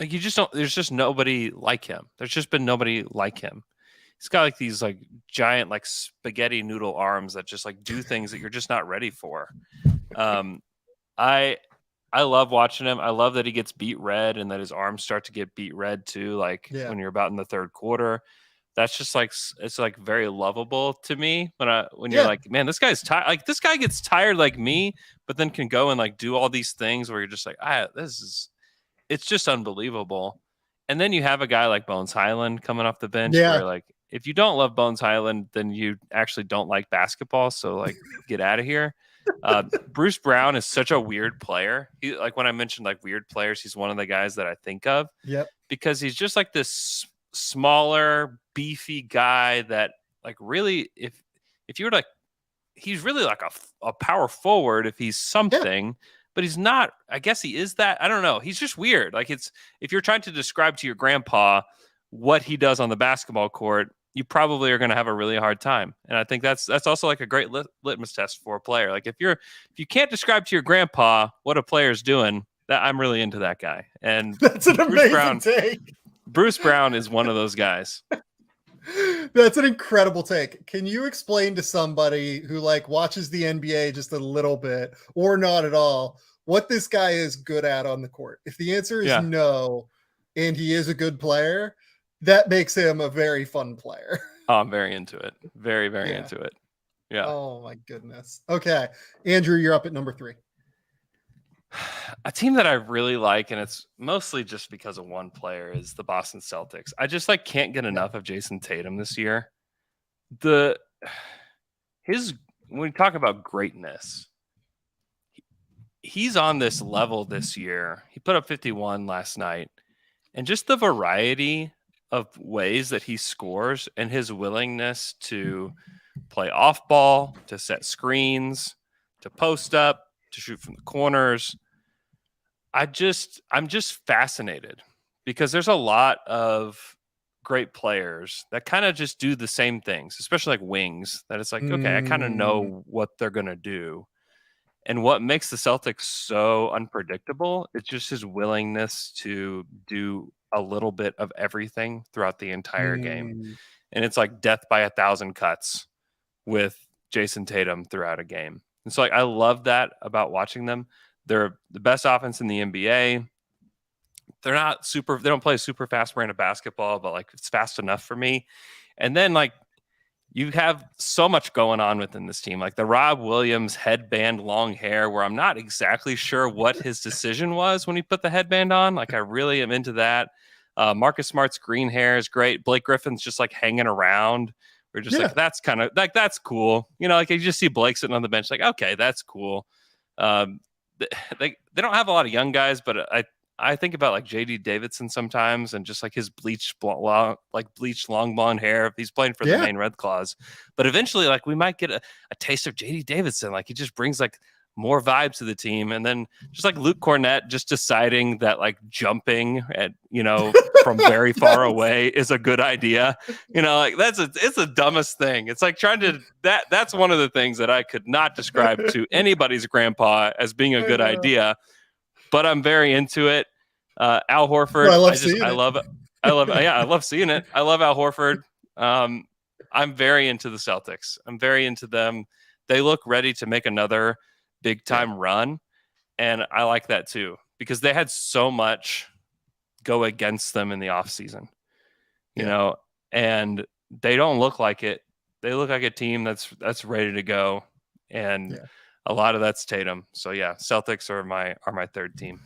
like you just don't. There's just nobody like him. There's just been nobody like him. He's got like these like giant like spaghetti noodle arms that just like do things that you're just not ready for. I love watching him. I love that he gets beat red and that his arms start to get beat red too. Like when you're about in the third quarter, that's just like, it's like very lovable to me when you're like, man, this guy's tired. Like this guy gets tired like me, but then can go and like do all these things where you're just like, it's just unbelievable. And then you have a guy like Bones Highland coming off the bench where like, if you don't love Bones Highland, then you actually don't like basketball. So like, get out of here. Bruce Brown is such a weird player. He, like when I mentioned like weird players, he's one of the guys that I think of. Yep. Because he's just like this smaller, beefy guy that like really, if you were like, he's really like a power forward if he's something, but he's not. I guess he is that. I don't know. He's just weird. Like if you're trying to describe to your grandpa what he does on the basketball court, you probably are going to have a really hard time. And I think that's also like a great litmus test for a player. Like if you can't describe to your grandpa what a player's doing, that I'm really into that guy. And that's an amazing take. Bruce Brown is one of those guys. That's an incredible take. Can you explain to somebody who like watches the NBA just a little bit or not at all what this guy is good at on the court? If the answer is no, and he is a good player, that makes him a very fun player. Oh, I'm very into it. Very, very into it. Yeah. Oh my goodness. Okay. Andrew, you're up at number 3. A team that I really like, and it's mostly just because of one player, is the Boston Celtics. I just like can't get enough of Jason Tatum this year. When we talk about greatness, he's on this level this year. He put up 51 last night, and just the variety of ways that he scores and his willingness to play off ball, to set screens, to post up, to shoot from the corners. I'm just fascinated because there's a lot of great players that kind of just do the same things, especially like wings, that it's like, okay, I kind of know what they're going to do. And what makes the Celtics so unpredictable, it's just his willingness to do a little bit of everything throughout the entire game. And it's like death by 1,000 cuts with Jason Tatum throughout a game. And so like, I love that about watching them. They're the best offense in the NBA. They don't play a super fast brand of basketball, but like it's fast enough for me. And then like you have so much going on within this team, like the Rob Williams headband, long hair, where I'm not exactly sure what his decision was when he put the headband on. Like I really am into that. Marcus Smart's green hair is great. Blake Griffin's just like hanging around. We're just like, that's kind of like, that's cool. Like you just see Blake sitting on the bench, like, okay, that's cool. They don't have a lot of young guys, but I think about like JD Davidson sometimes and just like his bleached long blonde hair if he's playing for the Maine Red Claws. But eventually like we might get a taste of JD Davidson. Like he just brings like more vibes to the team. And then just like Luke Cornett just deciding that like jumping at, from very far away is a good idea. Like it's the dumbest thing. It's like that's one of the things that I could not describe to anybody's grandpa as being a good idea, but I'm very into it. Al Horford. I love seeing it. I love Al Horford. I'm very into the Celtics. I'm very into them. They look ready to make another big time run. And I like that too, because they had so much go against them in the offseason, you know, and they don't look like it. They look like a team that's ready to go. And a lot of that's Tatum. So yeah, Celtics are my third team.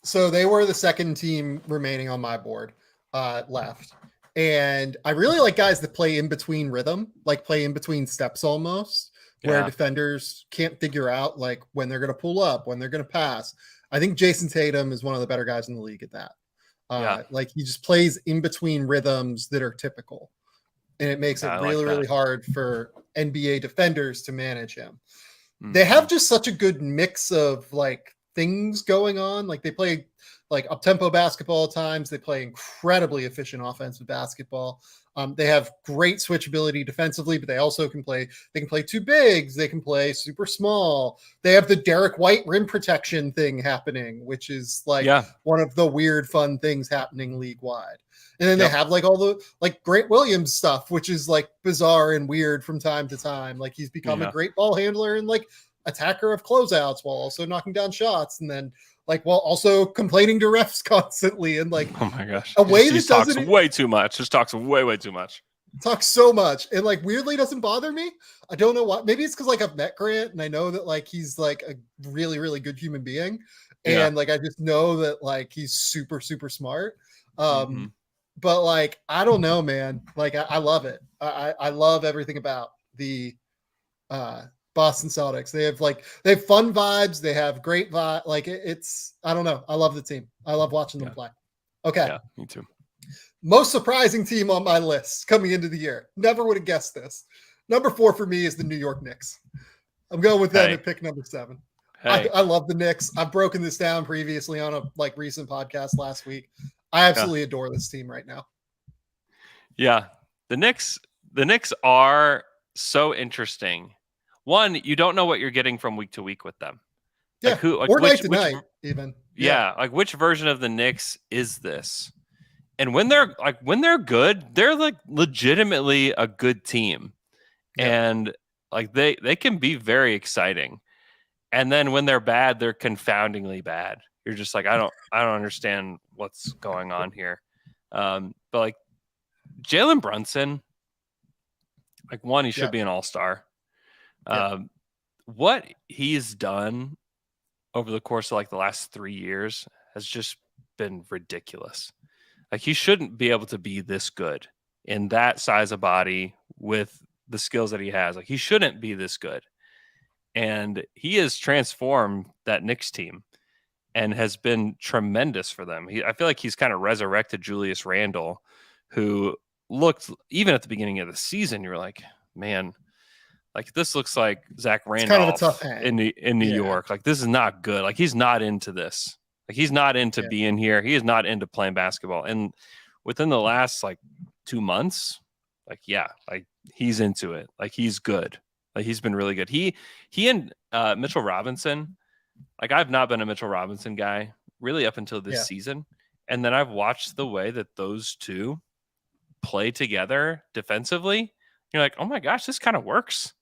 So they were the second team remaining on my board left. And I really like guys that play in between rhythm, like play in between steps almost, where defenders can't figure out like when they're going to pull up, when they're going to pass. I think Jason Tatum is one of the better guys in the league at that. Like he just plays in between rhythms that are typical. And it makes it really, really hard for NBA defenders to manage him. Mm-hmm. They have just such a good mix of like things going on. Like they play like up-tempo basketball at times. They play incredibly efficient offensive basketball. They have great switchability defensively, but they also can play two bigs. They can play super small. They have the Derek White rim protection thing happening, which is like one of the weird, fun things happening league-wide. And then they have like all the like Grant Williams stuff, which is like bizarre and weird from time to time. Like he's become a great ball handler and like attacker of closeouts while also knocking down shots. And then like while also complaining to refs constantly and like, oh my gosh, a way that talks way too much. Just talks way too much. Talks so much and like weirdly doesn't bother me. I don't know why. Maybe it's because like I've met Grant and I know that like he's like a really, really good human being. And like I just know that like he's super, super smart. But like I don't know, man. Like I love it. I love everything about the Boston Celtics. They have fun vibes. They have great vibe. Like it's I don't know. I love the team. I love watching them play. Okay. Yeah, me too. Most surprising team on my list coming into the year. Never would have guessed this. Number 4 for me is the New York Knicks. I'm going with them at pick number 7. I love the Knicks. I've broken this down previously on a like recent podcast last week. I absolutely adore this team right now. Yeah. The Knicks are so interesting. One, you don't know what you're getting from week to week with them. Yeah. Like or night to night, even. Yeah. Like which version of the Knicks is this? And when they're good, they're like legitimately a good team. Yeah. And like they can be very exciting. And then when they're bad, they're confoundingly bad. You're just like, I don't understand what's going on here. But like Jalen Brunson, like one, he should be an all-star. What he's done over the course of like the last 3 years has just been ridiculous. Like he shouldn't be able to be this good in that size of body with the skills that he has. Like he shouldn't be this good. And he has transformed that Knicks team and has been tremendous for them. I feel like he's kind of resurrected Julius Randle, who looked, even at the beginning of the season, you're like, man, like this looks like Zach Randolph kind of a tough hang. in New York. Like this is not good. Like he's not into this. Like he's not into being here. He is not into playing basketball. And within the last like 2 months, like he's into it. Like he's good. Like he's been really good. He and Mitchell Robinson. Like I've not been a Mitchell Robinson guy really up until this season. And then I've watched the way that those two play together defensively. You're like, oh my gosh, this kind of works.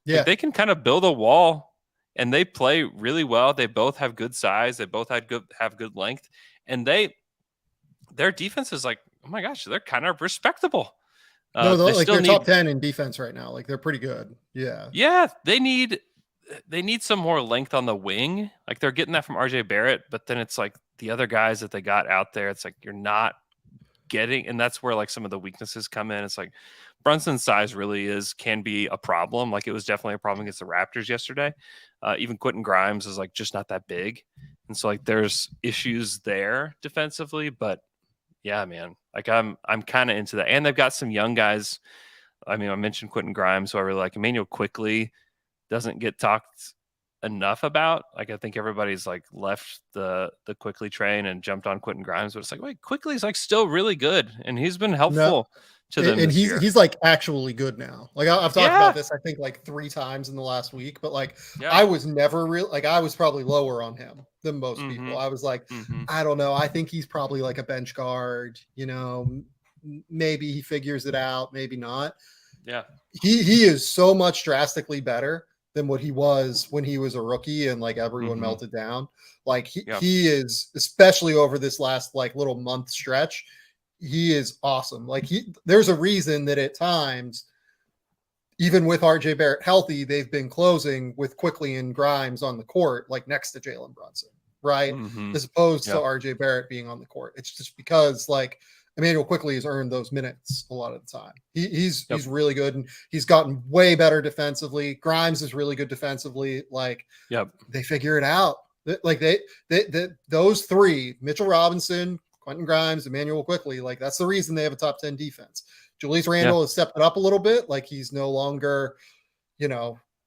Yeah. Like they can kind of build a wall and they play really well. They both have good size. They both have good length. And their defense is like, oh my gosh, they're kind of respectable. No, they're top 10 in defense right now. Like they're pretty good. Yeah. Yeah. They need some more length on the wing. Like they're getting that from RJ Barrett, but then it's like the other guys that they got out there, it's like you're not getting, and that's where like some of the weaknesses come in. It's like Brunson's size really can be a problem. Like it was definitely a problem against the Raptors yesterday. Even Quentin Grimes is like just not that big. And so like there's issues there defensively, but yeah, man, like I'm kind of into that. And they've got some young guys. I mean, I mentioned Quentin Grimes, who I really like. Emmanuel Quickly doesn't get talked enough about. Like I think everybody's like left the Quickly train and jumped on Quentin Grimes, but it's like, wait, Quickly's like still really good, and he's been helpful to them. And he's like actually good now. Like I've talked about this, I think like 3 times in the last week, but like I was never real. Like I was probably lower on him than most people. I was like, I don't know. I think he's probably like a bench guard. You know, maybe he figures it out, maybe not. Yeah, he is so much drastically better than what he was when he was a rookie and like everyone melted down. Like he is, especially over this last like little month stretch, he is awesome. Like there's a reason that at times, even with RJ Barrett healthy, they've been closing with Quickly and Grimes on the court, like next to Jalen Brunson, right? As opposed to RJ Barrett being on the court. It's just because like Emmanuel Quickly has earned those minutes a lot of the time. He's really good, and he's gotten way better defensively. Grimes is really good defensively. Like they figure it out. Like those three, Mitchell Robinson, Quentin Grimes, Emmanuel Quickly, like that's the reason they have a top 10 defense. Julius Randle has stepped it up a little bit. Like he's no longer,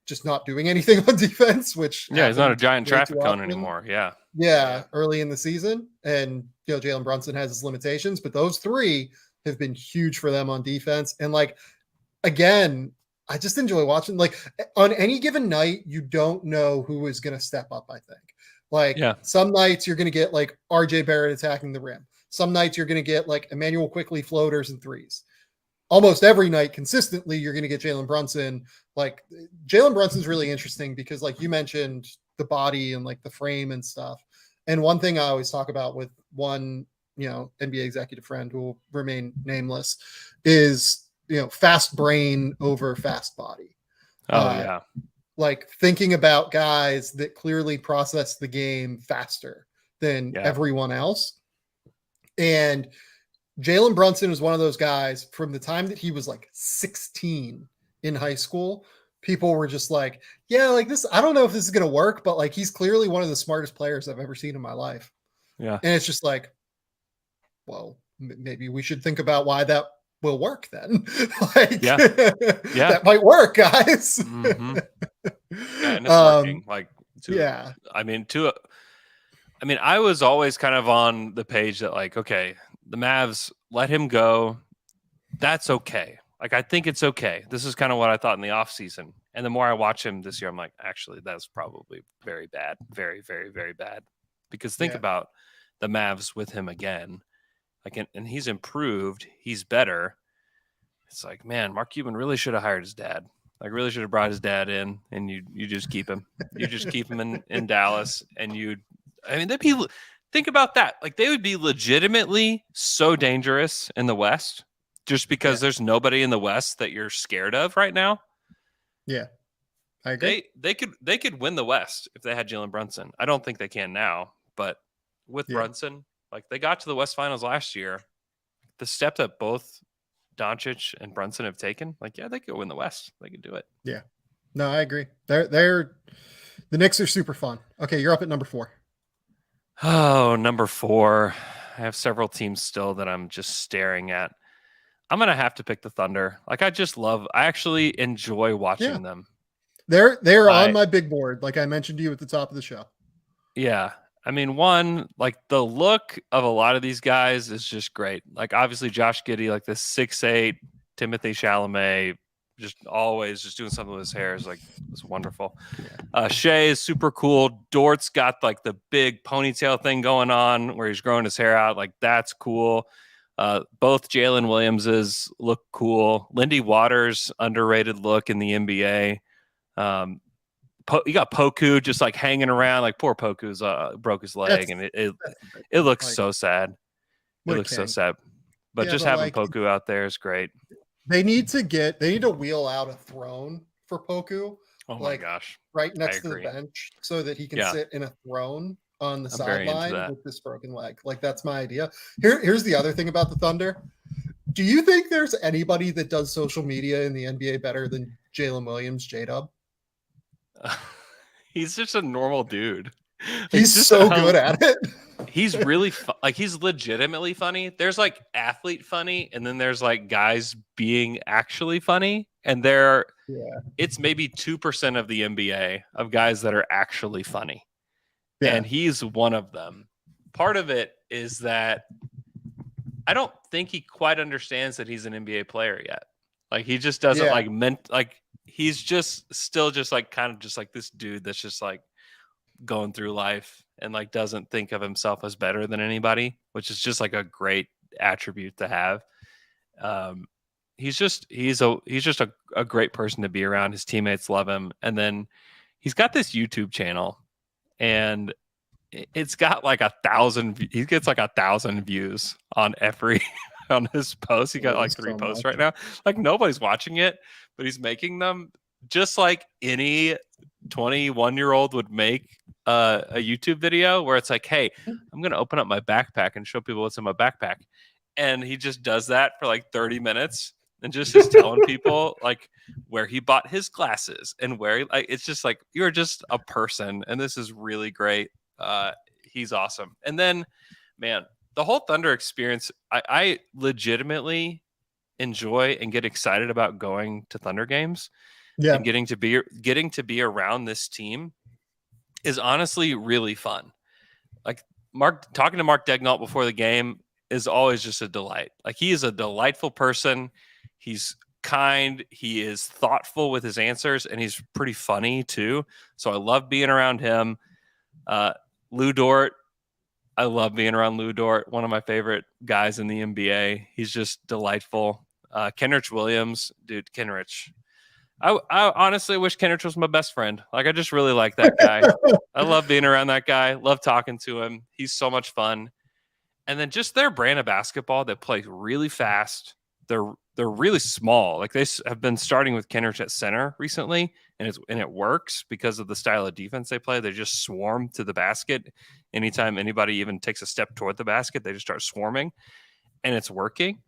just not doing anything on defense, which he's not a giant traffic cone anymore. Yeah. Early in the season. And, Jalen Brunson has his limitations, but those three have been huge for them on defense. And like, again, I just enjoy watching, like on any given night, you don't know who is going to step up. I think like some nights you're going to get like RJ Barrett attacking the rim. Some nights you're going to get like Emmanuel Quickly floaters and threes. Almost every night consistently, you're going to get Jalen Brunson. Like Jalen Brunson's really interesting because like you mentioned the body and like the frame and stuff. And one thing I always talk about with one, NBA executive friend who will remain nameless is, fast brain over fast body. Like thinking about guys that clearly process the game faster than everyone else. And Jalen Brunson was one of those guys from the time that he was like 16 in high school. People were just like, like this, I don't know if this is going to work, but like, he's clearly one of the smartest players I've ever seen in my life. Yeah. And it's just like, well, maybe we should think about why that will work then. Like, that might work, guys. And it's working. Like, I was always kind of on the page that like, okay, the Mavs, let him go. That's okay. Like, I think it's okay. This is kind of what I thought in the offseason. And the more I watch him this year, I'm like, actually, that's probably very bad. Very, very, very bad. Because think about the Mavs with him again. Like, and he's improved. He's better. It's like, man, Mark Cuban really should have hired his dad. Like, really should have brought his dad in, and you just keep him. You just keep him in Dallas, and think about that. Like, they would be legitimately so dangerous in the West just because there's nobody in the West that you're scared of right now. Yeah, I agree. They could win the West if they had Jalen Brunson. I don't think they can now, but with Brunson, like they got to the West Finals last year. The step that both Doncic and Brunson have taken, like they could win the West. They could do it. Yeah, no, I agree. The Knicks are super fun. Okay, you're up at number 4. Oh, number 4. I have several teams still that I'm just staring at. I'm going to have to pick the Thunder. Like, I actually enjoy watching them. They're on my big board, like I mentioned to you at the top of the show. Yeah. I mean, one, like the look of a lot of these guys is just great. Like, obviously Josh Giddey, like this 6'8", Timothy Chalamet, just always just doing something with his hair is like, it's wonderful. Shea is super cool. Dort's got like the big ponytail thing going on where he's growing his hair out. Like, that's cool. Both Jalen Williamses look cool. Lindy Waters, underrated look in the NBA. You got Poku just like hanging around. Like, poor Poku's broke his leg, and it looks so sad. It looks so sad. But just having Poku out there is great. They need to wheel out a throne for Poku. Oh my gosh. Right next to the bench so that he can sit in a throne on the sideline with this broken leg. Like, that's my idea. Here's the other thing about the Thunder. Do you think there's anybody that does social media in the NBA better than Jalen Williams, J-Dub? He's just a normal dude. He's so good at it. He's really he's legitimately funny. There's like athlete funny, and then there's like guys being actually funny, and it's maybe 2% of the NBA of guys that are actually funny. Yeah. And he's one of them. Part of it is that I don't think he quite understands that he's an NBA player yet. Like, he just doesn't he's just still just like kind of just like this dude that's just like going through life and like doesn't think of himself as better than anybody, which is just like a great attribute to have. he's just a great person to be around. His teammates love him. And then he's got this YouTube channel, and it's got like 1,000. He gets like 1,000 views on every on his post. He got like 3 posts right now. Like nobody's watching it, but he's making them just like any 21-year-old would make a YouTube video where it's like, hey, I'm gonna open up my backpack and show people what's in my backpack. And he just does that for like 30 minutes and just is telling people like where he bought his glasses and where like it's just like you're just a person, and this is really great. He's awesome. And then, man, the whole Thunder experience, I legitimately enjoy and get excited about going to Thunder games. Yeah, and getting to be around this team is honestly really fun. Like talking to Mark Daigneault before the game is always just a delight. Like he is a delightful person. He's kind. He is thoughtful with his answers, and he's pretty funny too. So I love being around him. Lou Dort, I love being around Lou Dort, one of my favorite guys in the NBA. He's just delightful. Kenrich Williams, dude, Kenrich. I honestly wish Kenrich was my best friend. Like, I just really like that guy. I love being around that guy. Love talking to him. He's so much fun. And then just their brand of basketball that plays really fast. They're really small. Like, they have been starting with Kenrich at center recently, and it works because of the style of defense they play. They just swarm to the basket. Anytime anybody even takes a step toward the basket, they just start swarming, and it's working.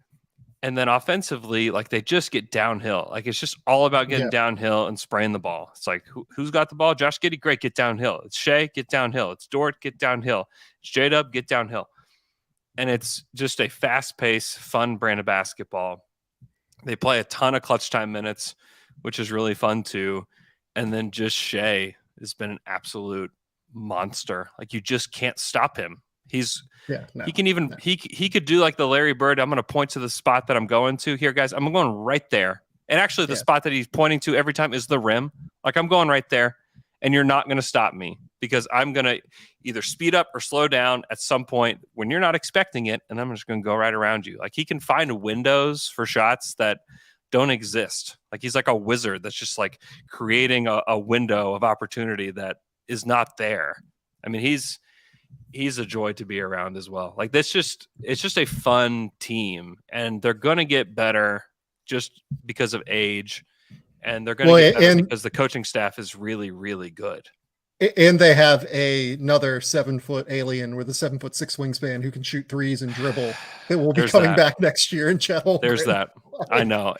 And then offensively, like, they just get downhill. Like, it's just all about getting downhill and spraying the ball. It's like, who's got the ball? Josh Giddey, great, get downhill. It's Shea, get downhill. It's Dort, get downhill. It's J-Dub, get downhill. And it's just a fast-paced, fun brand of basketball. They play a ton of clutch time minutes, which is really fun too. And then just Shea has been an absolute monster. Like, you just can't stop him. He could do like the Larry Bird. I'm going to point to the spot that I'm going to here, guys. I'm going right there. And actually the spot that he's pointing to every time is the rim. Like, I'm going right there, and you're not going to stop me because I'm going to either speed up or slow down at some point when you're not expecting it. And I'm just going to go right around you. Like, he can find windows for shots that don't exist. Like, he's like a wizard that's just like creating a window of opportunity that is not there. I mean, he's a joy to be around as well. Like, it's just a fun team, and they're going to get better just because of age, and they're going to get better because the coaching staff is really, really good. And they have another 7-foot alien with a 7'6" wingspan who can shoot threes and dribble. It will be coming back next year in Chet Holmgren. There's that. I know.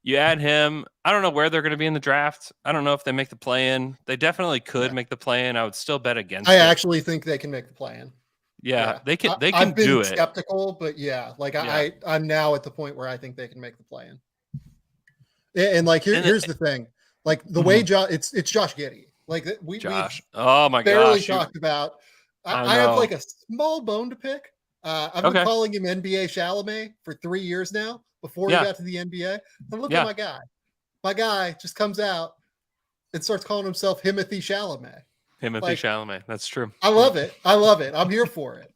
You add him. I don't know where they're going to be in the draft. I don't know if they make the play-in. They definitely could make the play-in. I would still bet against it. I actually think they can make the play-in. Yeah, they can. They I've can do it. I've been skeptical, but I'm now at the point where I think they can make the play-in. And like here's the thing, like the way it's Josh Giddey. Like oh my barely gosh, talked about. I have like a small bone to pick. I've been calling him NBA Chalamet for 3 years now. Before he got to the NBA, and look at my guy. My guy just comes out and starts calling himself Himothy Chalamet. Chalamet. That's true. I love it. I'm here for it.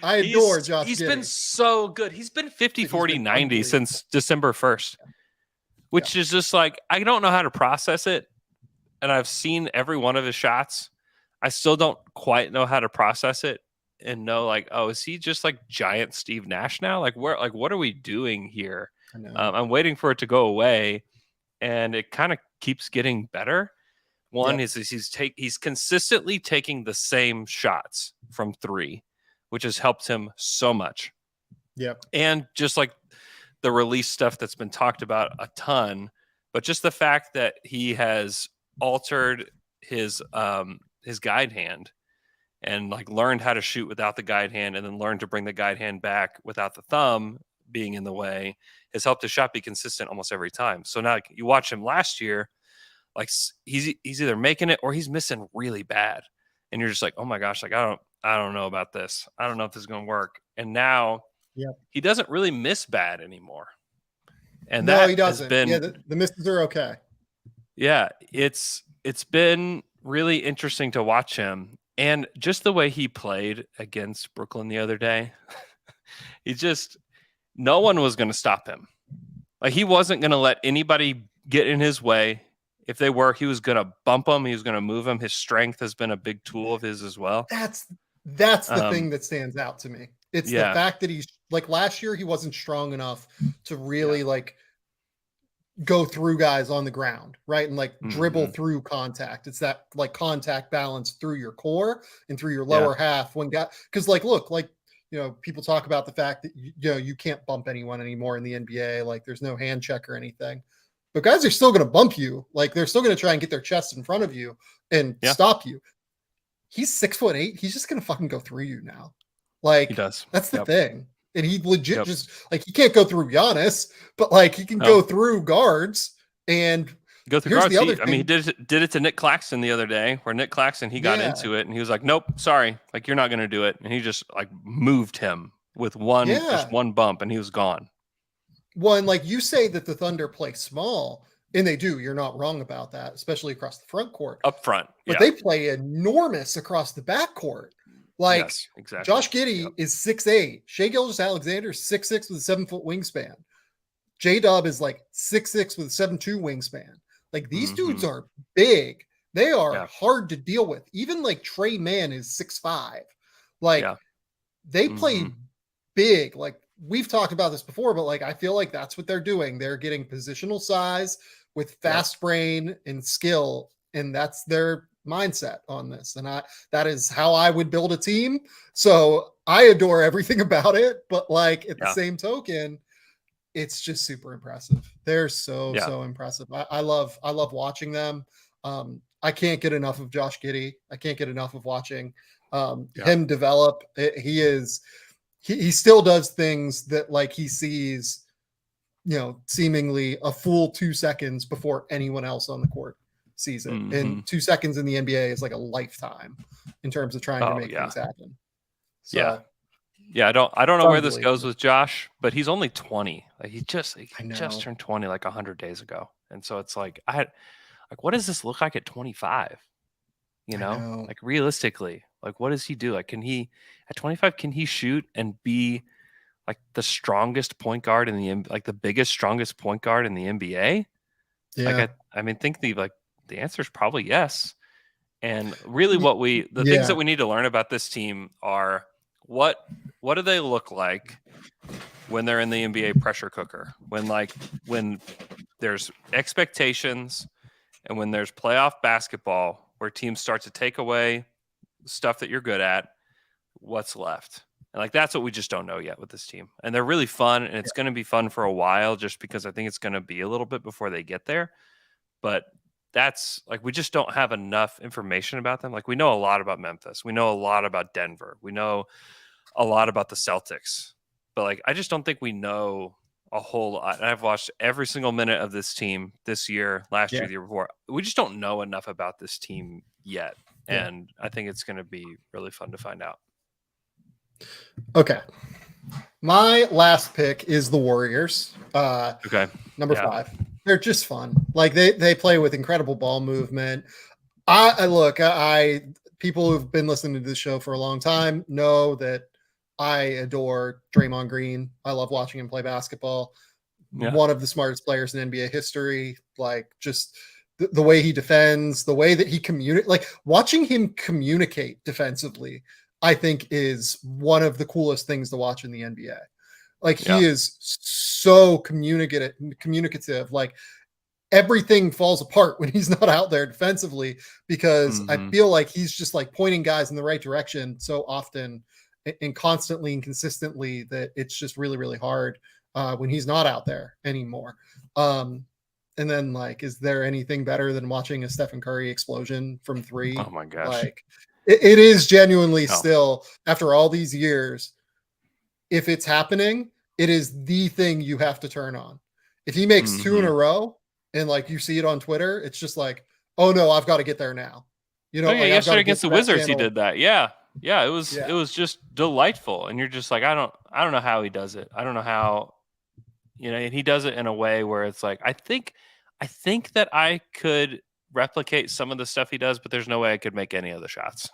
I adore Josh. He's been so good. He's been 50, 40, 90 since December 1st, which is just like, I don't know how to process it. And I've seen every one of his shots. I still don't quite know how to process it and know, like, oh, is he just like giant Steve Nash now? Like, what are we doing here? I'm waiting for it to go away, and it kind of keeps getting better. One is he's consistently taking the same shots from three, which has helped him so much. Yep. And just like the release stuff that's been talked about a ton, but just the fact that he has altered his guide hand and like learned how to shoot without the guide hand, and then learned to bring the guide hand back without the thumb being in the way, has helped his shot be consistent almost every time. So now you watch him last year, like he's either making it or he's missing really bad. And you're just like, oh my gosh, like I don't know about this. I don't know if this is going to work. And now he doesn't really miss bad anymore. And no, he doesn't. The misses are okay. Yeah, it's been really interesting to watch him. And just the way he played against Brooklyn the other day, no one was going to stop him. Like, he wasn't going to let anybody get in his way. If they were, he was going to bump them. He was going to move them. His strength has been a big tool of his as well. That's the thing that stands out to me. It's the fact that he's like, last year he wasn't strong enough to really like go through guys on the ground, right? And like dribble through contact. It's that like contact balance through your core and through your lower half when because like, look, like, you know, people talk about the fact that, you know, you can't bump anyone anymore in the NBA. Like, there's no hand check or anything. But guys are still going to bump you. Like, they're still going to try and get their chest in front of you and stop you. He's 6'8". He's just going to fucking go through you now. Like, he does. That's the thing. And he legit just, like, he can't go through Giannis, but like he can go through guards and go through guards. He did it to Nick Claxton the other day, where Nick Claxton, he got into it and he was like, nope, sorry. Like, you're not going to do it. And he just like moved him with just one bump and he was gone. One, like, you say that the Thunder play small, and they do. You're not wrong about that, especially across the front court. Up front. But they play enormous across the back court. Like, exactly. Josh Giddey is 6'8". Shai Gilgeous-Alexander is 6'6" with a 7-foot wingspan. J-Dub is like 6'6" with a 7'2" wingspan. Like, these dudes are big. They are hard to deal with. Even like Trey Mann is 6'5". Like, they play big. Like, we've talked about this before, but like, I feel like that's what they're doing. They're getting positional size with fast brain and skill, and that's their mindset on this. And that is how I would build a team. So I adore everything about it, but like, at the same token, it's just super impressive. They're so impressive. I love watching them. I can't get enough of Josh Giddey. I can't get enough of watching him develop. He still does things that, like, he sees, you know, seemingly a full 2 seconds before anyone else on the court sees it. And 2 seconds in the NBA is like a lifetime in terms of trying to make things happen. So, I don't know where this goes with Josh, but he's only 20. Like, he just turned 20 like 100 days ago. And so it's like, what does this look like at 25? You know, like, realistically, like, what does he do? Like, at 25, can he shoot and be like the strongest point guard in the biggest, strongest point guard in the NBA? Yeah. Like, the answer is probably yes. And really the things that we need to learn about this team are what do they look like when they're in the NBA pressure cooker? When there's expectations and when there's playoff basketball where teams start to take away stuff that you're good at, what's left? And like, that's what we just don't know yet with this team. And they're really fun, and it's going to be fun for a while, just because I think it's going to be a little bit before they get there. But that's like, we just don't have enough information about them. Like, we know a lot about Memphis. We know a lot about Denver. We know a lot about the Celtics. But like, I just don't think we know a whole lot. And I've watched every single minute of this team this year, last year, the year before. We just don't know enough about this team yet. And I think it's going to be really fun to find out. Okay. My last pick is the Warriors. Number 5. They're just fun. Like, they play with incredible ball movement. People who've been listening to this show for a long time know that I adore Draymond Green. I love watching him play basketball. One of the smartest players in NBA history. Like, just the way he defends, the way that he communicates, like, watching him communicate defensively, I think is one of the coolest things to watch in the NBA. Like, he is so communicative. Like, everything falls apart when he's not out there defensively, because I feel like he's just like pointing guys in the right direction so often and constantly and consistently that it's just really, really hard when he's not out there anymore. And then, like, is there anything better than watching a Stephen Curry explosion from 3? Oh my gosh. Like, it is genuinely still, after all these years, if it's happening, it is the thing you have to turn on. If he makes 2 in a row and like you see it on Twitter, it's just like, oh no, I've got to get there now. You know, yesterday against the Wizards, he did that. It was just delightful. And you're just like, I don't know how he does it. I don't know how, and he does it in a way where it's like, I think that I could replicate some of the stuff he does, but there's no way I could make any of the shots,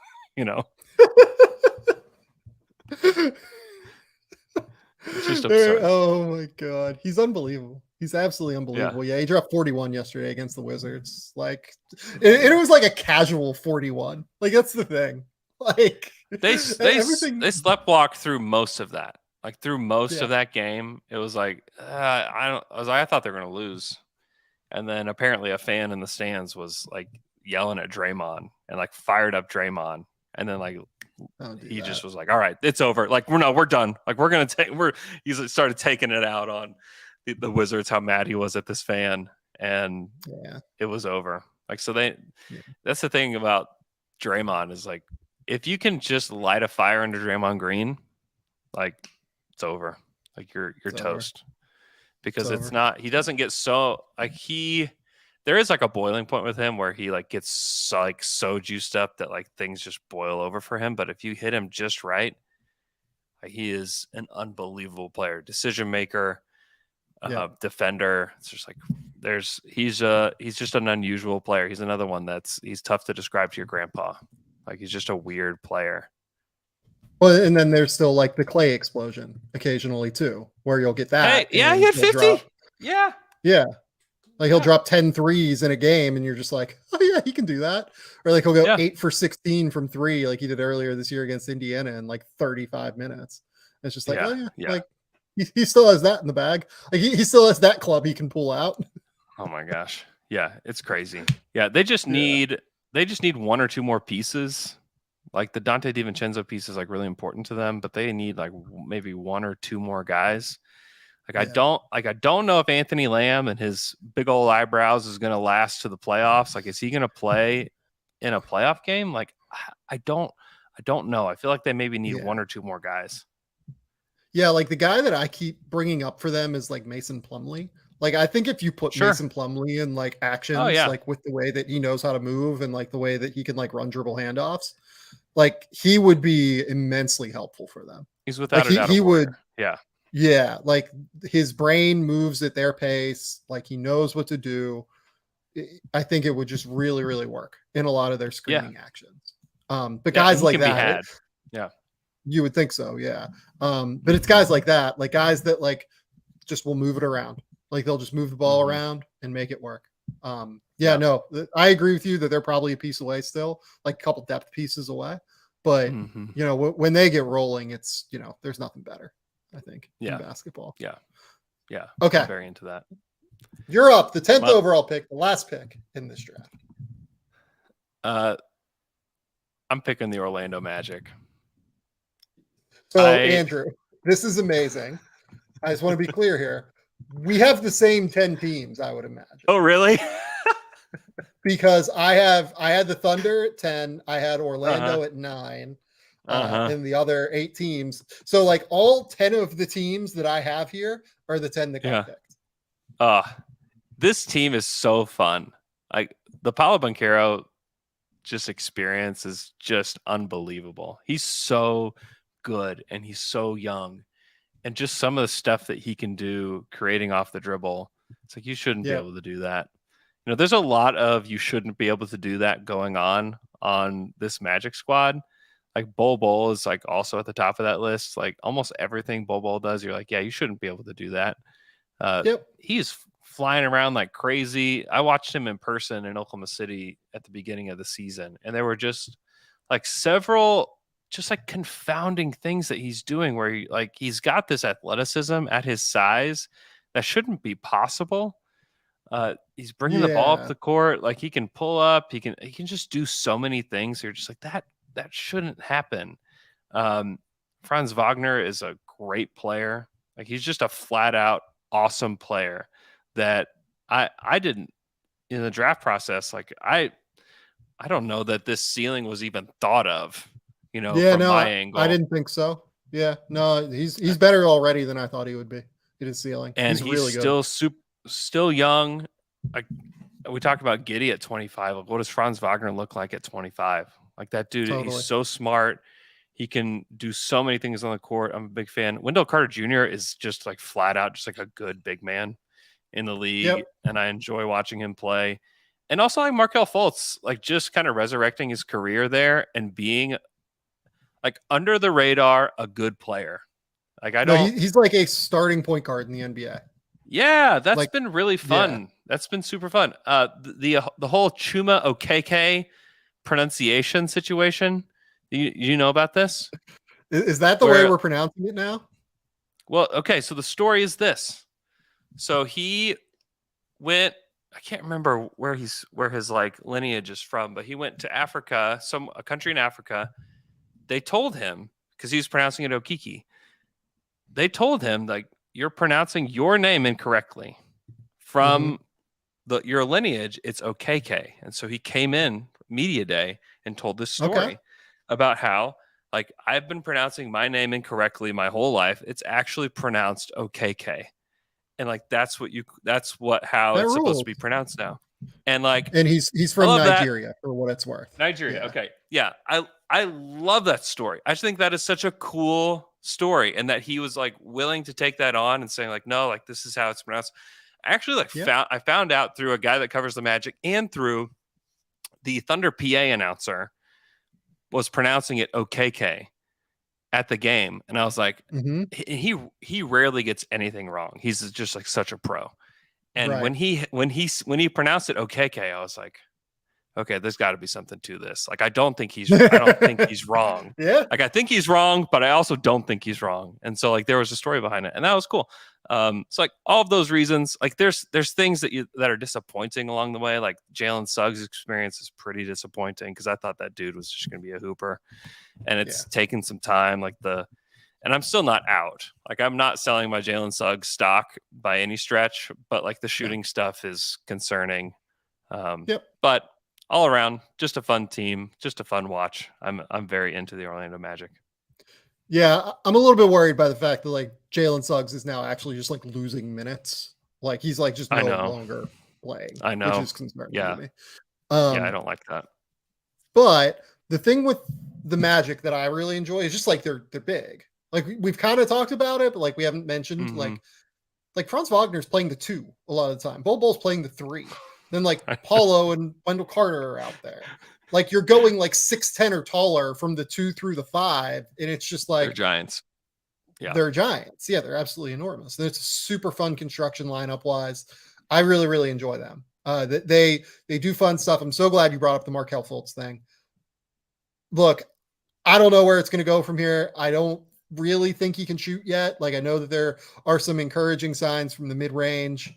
It's just absurd. Oh my God. He's unbelievable. He's absolutely Yeah. unbelievable. Yeah, he dropped 41 yesterday against the Wizards. Like, it was like a casual 41. Like, that's the thing. Like, They everything. sleptwalked through most of that. Like through most Yeah. of that game, it was like I thought they were going to lose, and then apparently a fan in the stands was like yelling at Draymond and like fired up Draymond, and then like he just was like, "All right, it's over. Like we're done. Like he started taking it out on the Wizards, how mad he was at this fan, and it was over. Like so that's the thing about Draymond is like if you can just light a fire under Draymond Green, like it's over. Like you're toast. Because it's not, he doesn't get so like there is like a boiling point with him where he like gets so juiced up that like things just boil over for him. But if you hit him just right, like, he is an unbelievable player, decision maker, defender. It's just like he's just an unusual player. He's another one he's tough to describe to your grandpa. Like he's just a weird player. Well, and then there's still like the Clay explosion occasionally too, where you'll get that. Hey, yeah, he had 50. Yeah. Like he'll drop 10 threes in a game, and you're just like, oh yeah, he can do that. Or like he'll go 8 for 16 from 3, like he did earlier this year against Indiana in like 35 minutes. It's just like, like he still has that in the bag. Like he still has that club he can pull out. Oh my gosh, yeah, it's crazy. Yeah, they just need one or two more pieces. Like the Dante DiVincenzo piece is like really important to them, but they need like maybe one or two more guys. Like I don't know if Anthony Lamb and his big old eyebrows is going to last to the playoffs. Like, is he going to play in a playoff game? Like, I don't know. I feel like they maybe need one or two more guys. Yeah, like the guy that I keep bringing up for them is like Mason Plumlee. Like, I think if you put Mason Plumlee in like actions, like with the way that he knows how to move and like the way that he can like run dribble handoffs, like he would be immensely helpful for them. He's without like, a doubt. He would. Yeah. Yeah. Like his brain moves at their pace. Like he knows what to do. I think it would just really, really work in a lot of their screening actions. But guys like that, you would think so. Yeah. But it's guys like that, like guys that like just will move it around. Like they'll just move the ball around and make it work. No, I agree with you that they're probably a piece away still, like a couple depth pieces away. But you know, when they get rolling, it's, you know, there's nothing better, I think, in basketball. Yeah. Okay. I'm very into that. You're up. The 10th overall pick, the last pick in this draft. I'm picking the Orlando Magic. So Andrew, this is amazing. I just want to be clear here. We have the same 10 teams, I would imagine. Oh, really? Because I had the Thunder at 10, I had Orlando at 9, and the other 8 teams. So like all 10 of the teams that I have here are the 10 that got picked. This team is so fun. Like the Paolo Banchero experience is just unbelievable. He's so good and he's so young. And just some of the stuff that he can do creating off the dribble, it's like you shouldn't be able to do that. You know, there's a lot of you shouldn't be able to do that going on this Magic squad. Like Bol is like also at the top of that list. Like almost everything Bol does, you're like, yeah, you shouldn't be able to do that. He's flying around like crazy. I watched him in person in Oklahoma City at the beginning of the season, and there were just like several just like confounding things that he's doing where he's got this athleticism at his size that shouldn't be possible. He's bringing the ball up the court. Like he can pull up, he can just do so many things. You're just like that shouldn't happen. Franz Wagner is a great player. Like he's just a flat out awesome player that I didn't in the draft process. Like I don't know that this ceiling was even thought of. You know, from my angle. I didn't think so. Yeah, no, he's better already than I thought he would be. At his ceiling, and he's really good. Still young. Like we talked about Giddey at 25. Like, what does Franz Wagner look like at 25? Like that dude, he's so smart. He can do so many things on the court. I'm a big fan. Wendell Carter Jr. is just like flat out, just like a good big man in the league, and I enjoy watching him play. And also like Markelle Fultz, like just kind of resurrecting his career there and being like under the radar, a good player. Like he's like a starting point guard in the NBA. Yeah, that's Like, been really fun. yeah. That's been super fun. The whole Chuma Okeke pronunciation situation. You know about this? Is that the way Where we're pronouncing it now? Well, okay, so the story is this. So he went, I can't remember where his like lineage is from, but he went to Africa, a country in Africa. They told him, because he was pronouncing it Okiki, they told him like, you're pronouncing your name incorrectly. From your lineage, it's OKK. And so he came in media day and told this story about how, like, I've been pronouncing my name incorrectly my whole life. It's actually pronounced OKK. And like how That it's supposed rules. to be pronounced now. And like, And he's I from love Nigeria, that. for what it's worth. Nigeria. Yeah. Okay. Yeah. I love that story. I just think that is such a cool story, and that he was like willing to take that on and saying like, no, like this is how it's pronounced. I actually I found out through a guy that covers the Magic and through the Thunder PA announcer was pronouncing it OKK at the game. And I was like, he rarely gets anything wrong. He's just like such a pro. And when he pronounced it OKK, I was like, okay, there's got to be something to this. Like, I don't think he's wrong. Yeah. Like, I think he's wrong, but I also don't think he's wrong. And so like, there was a story behind it, and that was cool. So like all of those reasons, like there's things that are disappointing along the way. Like Jalen Suggs' experience is pretty disappointing, because I thought that dude was just going to be a hooper, and it's taken some time. And I'm still not out. Like, I'm not selling my Jalen Suggs stock by any stretch, but like the shooting stuff is concerning. But all around, just a fun team, just a fun watch. I'm very into the Orlando Magic. Yeah, I'm a little bit worried by the fact that like Jalen Suggs is now actually just like losing minutes. Like he's like just no longer playing. I know, which is concerning to me. I don't like that. But the thing with the Magic that I really enjoy is just like they're big. Like we've kind of talked about it, but like we haven't mentioned like Franz Wagner's playing the 2 a lot of the time. Bol Bol's playing the 3. Then like Paulo and Wendell Carter are out there. Like you're going like 6'10" or taller from the 2 through the 5, and it's just like they're giants. Yeah, they're giants. Yeah, they're absolutely enormous. And it's a super fun construction lineup wise. I really, really enjoy them. They do fun stuff. I'm so glad you brought up the Markelle Fultz thing. Look, I don't know where it's going to go from here. I don't really think he can shoot yet. Like I know that there are some encouraging signs from the mid range.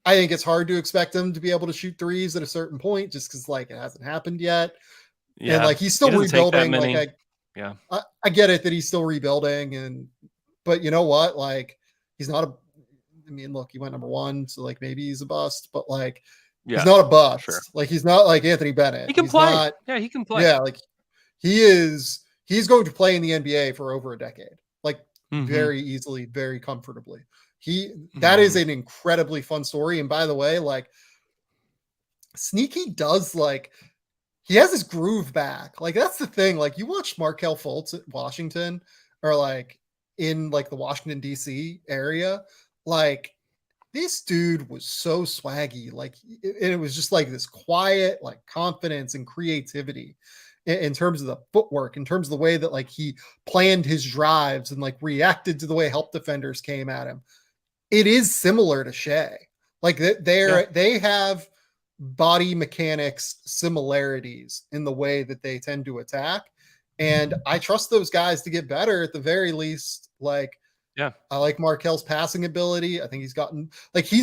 I think it's hard to expect him to be able to shoot threes at a certain point, just because like it hasn't happened yet. Yeah. And like he's still rebuilding. Like I get it that he's still rebuilding, but you know what? Like he's not look, he went number 1, so like maybe he's a bust, but like he's not a bust. Sure. Like he's not like Anthony Bennett. He can play. He can play. Yeah, like he's going to play in the NBA for over a decade. Like very easily, very comfortably. That is an incredibly fun story. And by the way, like Sneaky does like he has his groove back. Like that's the thing. Like you watch Markelle Fultz at Washington or like in like the Washington DC area, like this dude was so swaggy. Like it was just like this quiet like confidence and creativity in terms of the footwork, in terms of the way that like he planned his drives and like reacted to the way help defenders came at him. It is similar to Shea. Like they have body mechanics similarities in the way that they tend to attack. And I trust those guys to get better at the very least. Like, I like Markel's passing ability. I think he's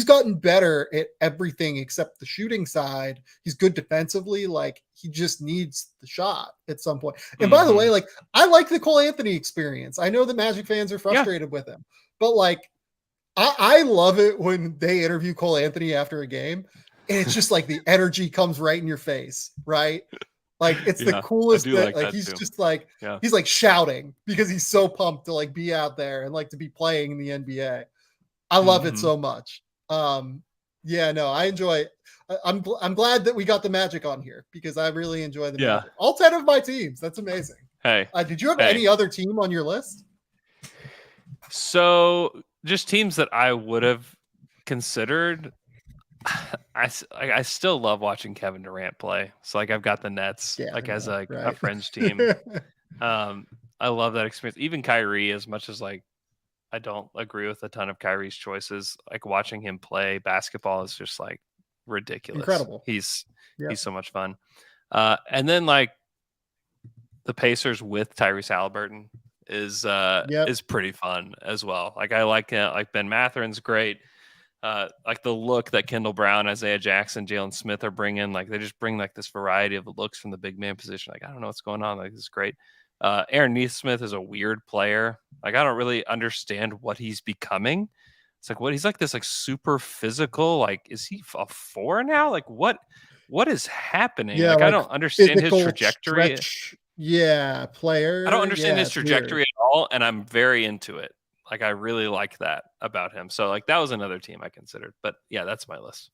gotten better at everything except the shooting side. He's good defensively. Like he just needs the shot at some point. And by the way, like I like the Cole Anthony experience. I know that Magic fans are frustrated with him, but like, I love it when they interview Cole Anthony after a game, and it's just like the energy comes right in your face, right? Like it's the coolest thing. Like he's too. Just like he's like shouting because he's so pumped to like be out there and like to be playing in the NBA. I love it so much. I enjoy it. I'm glad that we got the Magic on here because I really enjoy the Magic. All 10 of my teams. That's amazing. Hey, did you have any other team on your list? So just teams that I would have considered. I still love watching Kevin Durant play. So like I've got the Nets as a fringe team. I love that experience. Even Kyrie, as much as like I don't agree with a ton of Kyrie's choices. Like watching him play basketball is just like ridiculous. Incredible. He's Yeah. so much fun. And then like the Pacers with Tyrese Halliburton is pretty fun as well. Like I like Ben Matherin's great. Like the look that Kendall Brown, Isaiah Jackson, Jalen Smith are bringing, like they just bring like this variety of looks from the big man position. Like I don't know what's going on. Like this is great. Aaron Neesmith is a weird player. Like I don't really understand what he's becoming. It's like he's like this like super physical. Like is he a 4 now? Like what is happening? Yeah, like I don't understand his trajectory. Player. I don't understand his trajectory at all, and I'm very into it. Like I really like that about him. So like that was another team I considered. But yeah, that's my list.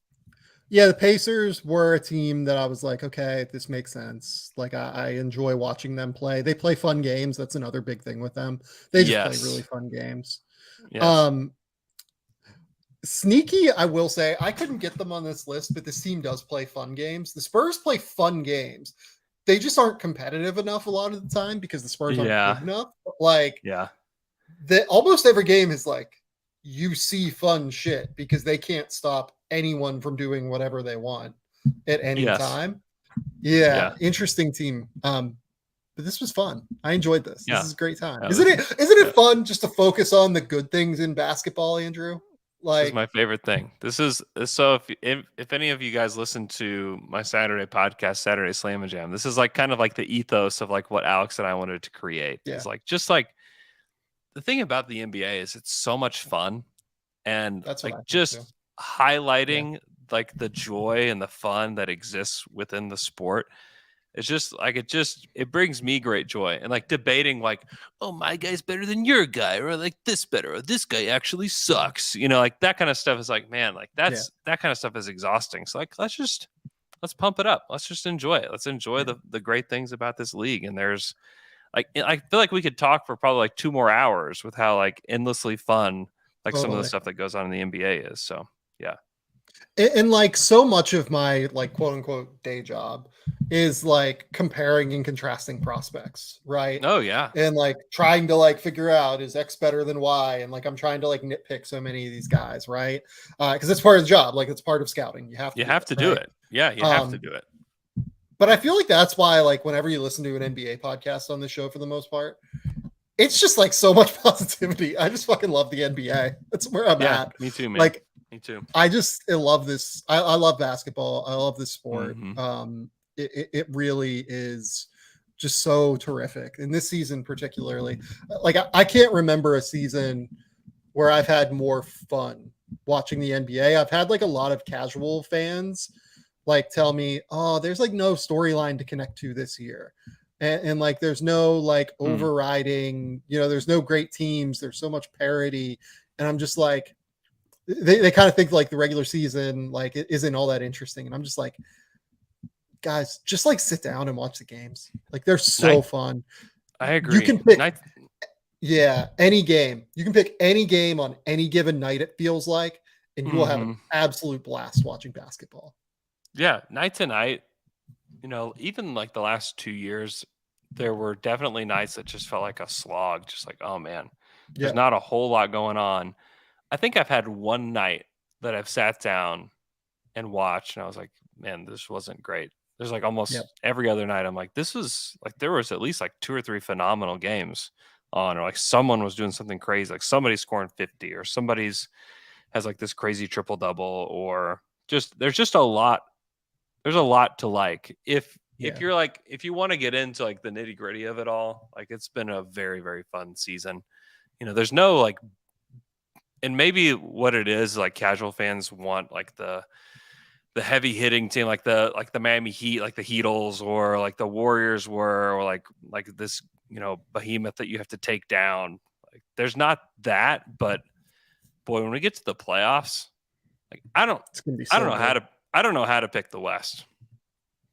Yeah, the Pacers were a team that I was like, okay, this makes sense. Like I enjoy watching them play. They play fun games. That's another big thing with them. They just play really fun games. Yes. Sneaky, I will say, I couldn't get them on this list, but this team does play fun games. The Spurs play fun games. They just aren't competitive enough a lot of the time because the Spurs aren't good enough. Like, almost every game is like, you see fun shit because they can't stop anyone from doing whatever they want at any time. Yeah, interesting team. But this was fun. I enjoyed this. This is a great time. Isn't it fun just to focus on the good things in basketball, Andrew? Like, this is my favorite thing. This is so if any of you guys listen to my Saturday podcast, Saturday Slam and Jam, this is like kind of like the ethos of like what Alex and I wanted to create. It's like just like the thing about the NBA is it's so much fun, and that's like just highlighting like the joy and the fun that exists within the sport. It's just like it brings me great joy, and like debating like, oh, my guy's better than your guy, or like this better, or this guy actually sucks. You know, like that kind of stuff is like, man, like that kind of stuff is exhausting. So like let's pump it up. Let's just enjoy it. Let's enjoy the great things about this league. And there's like I feel like we could talk for probably like 2 more hours with how like endlessly fun like some of the stuff that goes on in the NBA is. So yeah. And like so much of my like quote unquote day job is like comparing and contrasting prospects, right? Oh yeah. And like trying to like figure out, is X better than Y? And like I'm trying to like nitpick so many of these guys, right? Because it's part of the job, like it's part of scouting. You have to do it. Yeah, you have to do it. But I feel like that's why like whenever you listen to an NBA podcast on the show, for the most part, it's just like so much positivity. I just fucking love the NBA. That's where I'm at. Me too, man. Like, me too. I love this. I love basketball. I love this sport. It really is just so terrific. And this season particularly, like I can't remember a season where I've had more fun watching the NBA. I've had like a lot of casual fans like tell me, oh, there's like no storyline to connect to this year. And like, there's no like overriding, there's no great teams. There's so much parity. And I'm just like, they kind of think like the regular season, like it isn't all that interesting. And I'm just like, guys, just like sit down and watch the games. Like they're so fun. I agree. You can pick, any game. You can pick any game on any given night, it feels like, and you will have an absolute blast watching basketball. Yeah. Night to night, even like the last 2 years, there were definitely nights that just felt like a slog. Just like, oh man, there's not a whole lot going on. I think I've had one night that I've sat down and watched, and I was like, man, this wasn't great. There's like almost every other night, I'm like, this was like, there was at least like 2 or 3 phenomenal games on, or like someone was doing something crazy, like somebody's scoring 50, or somebody's has like this crazy triple double, or just there's just a lot. There's a lot to like. If you're like, if you want to get into like the nitty gritty of it all, like it's been a very, very fun season. There's no like, and maybe what it is like casual fans want like the heavy hitting team, like the Miami Heat, like the Heatles, or like the Warriors were, or like this, behemoth that you have to take down. Like there's not that, but boy, when we get to the playoffs, like I don't know how to pick the West.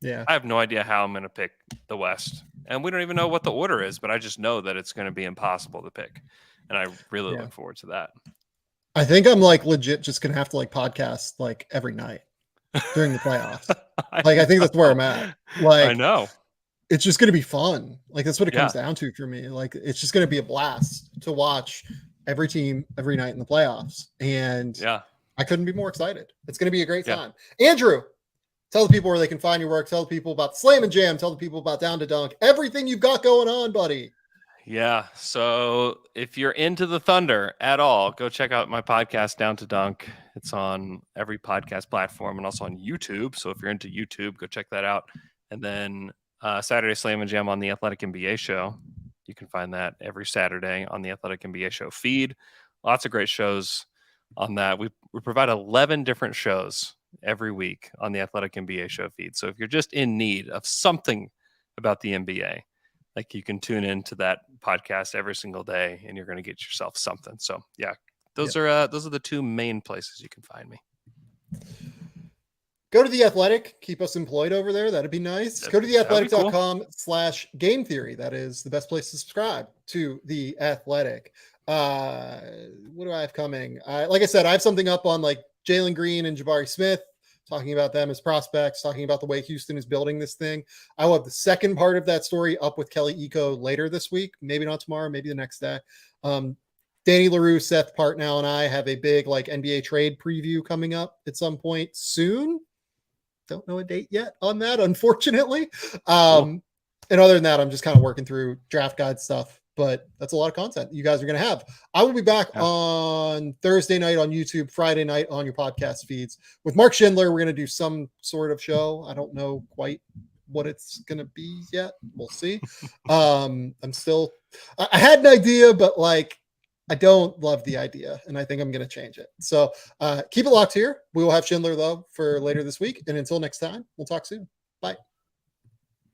Yeah. I have no idea how I'm going to pick the West. And we don't even know what the order is, but I just know that it's going to be impossible to pick. And I really look forward to that. I think I'm like legit just going to have to like podcast like every night during the playoffs. I think that's where I'm at. Like, I know. It's just going to be fun. Like that's what it comes down to for me. Like it's just going to be a blast to watch every team every night in the playoffs. And Yeah. I couldn't be more excited. It's going to be a great time. Andrew, tell the people where they can find your work. Tell the people about Slam and Jam. Tell the people about Down to Dunk. Everything you've got going on, buddy. Yeah. So if you're into the Thunder at all, go check out my podcast, Down to Dunk. It's on every podcast platform and also on YouTube. So if you're into YouTube, go check that out. And then Saturday Slam and Jam on the Athletic NBA show. You can find that every Saturday on the Athletic NBA show feed. Lots of great shows on that. We provide 11 different shows every week on the Athletic NBA show feed. So if you're just in need of something about the NBA, like you can tune into that podcast every single day and you're going to get yourself something. So yeah, those are the two main places you can find me. Go to The Athletic. Keep us employed over there. That'd be nice. Go to theathletic.com/game theory. That is the best place to subscribe to The Athletic. What do I have coming? Like I said, I have something up on like Jalen Green and Jabari Smith, talking about them as prospects, talking about the way Houston is building this thing. I will have the second part of that story up with Kelly Eco later this week. Maybe not tomorrow, maybe the next day. Danny LaRue, Seth Partnow, and I have a big like NBA trade preview coming up at some point soon. Don't know a date yet on that, unfortunately. Cool. And other than that, I'm just kind of working through draft guide stuff, but that's a lot of content you guys are going to have. I will be back on Thursday night on YouTube, Friday night on your podcast feeds with Mark Schindler. We're going to do some sort of show. I don't know quite what it's going to be yet. We'll see. I had an idea, but like, I don't love the idea, and I think I'm going to change it. So keep it locked here. We will have Schindler, though, for later this week. And until next time, we'll talk soon. Bye.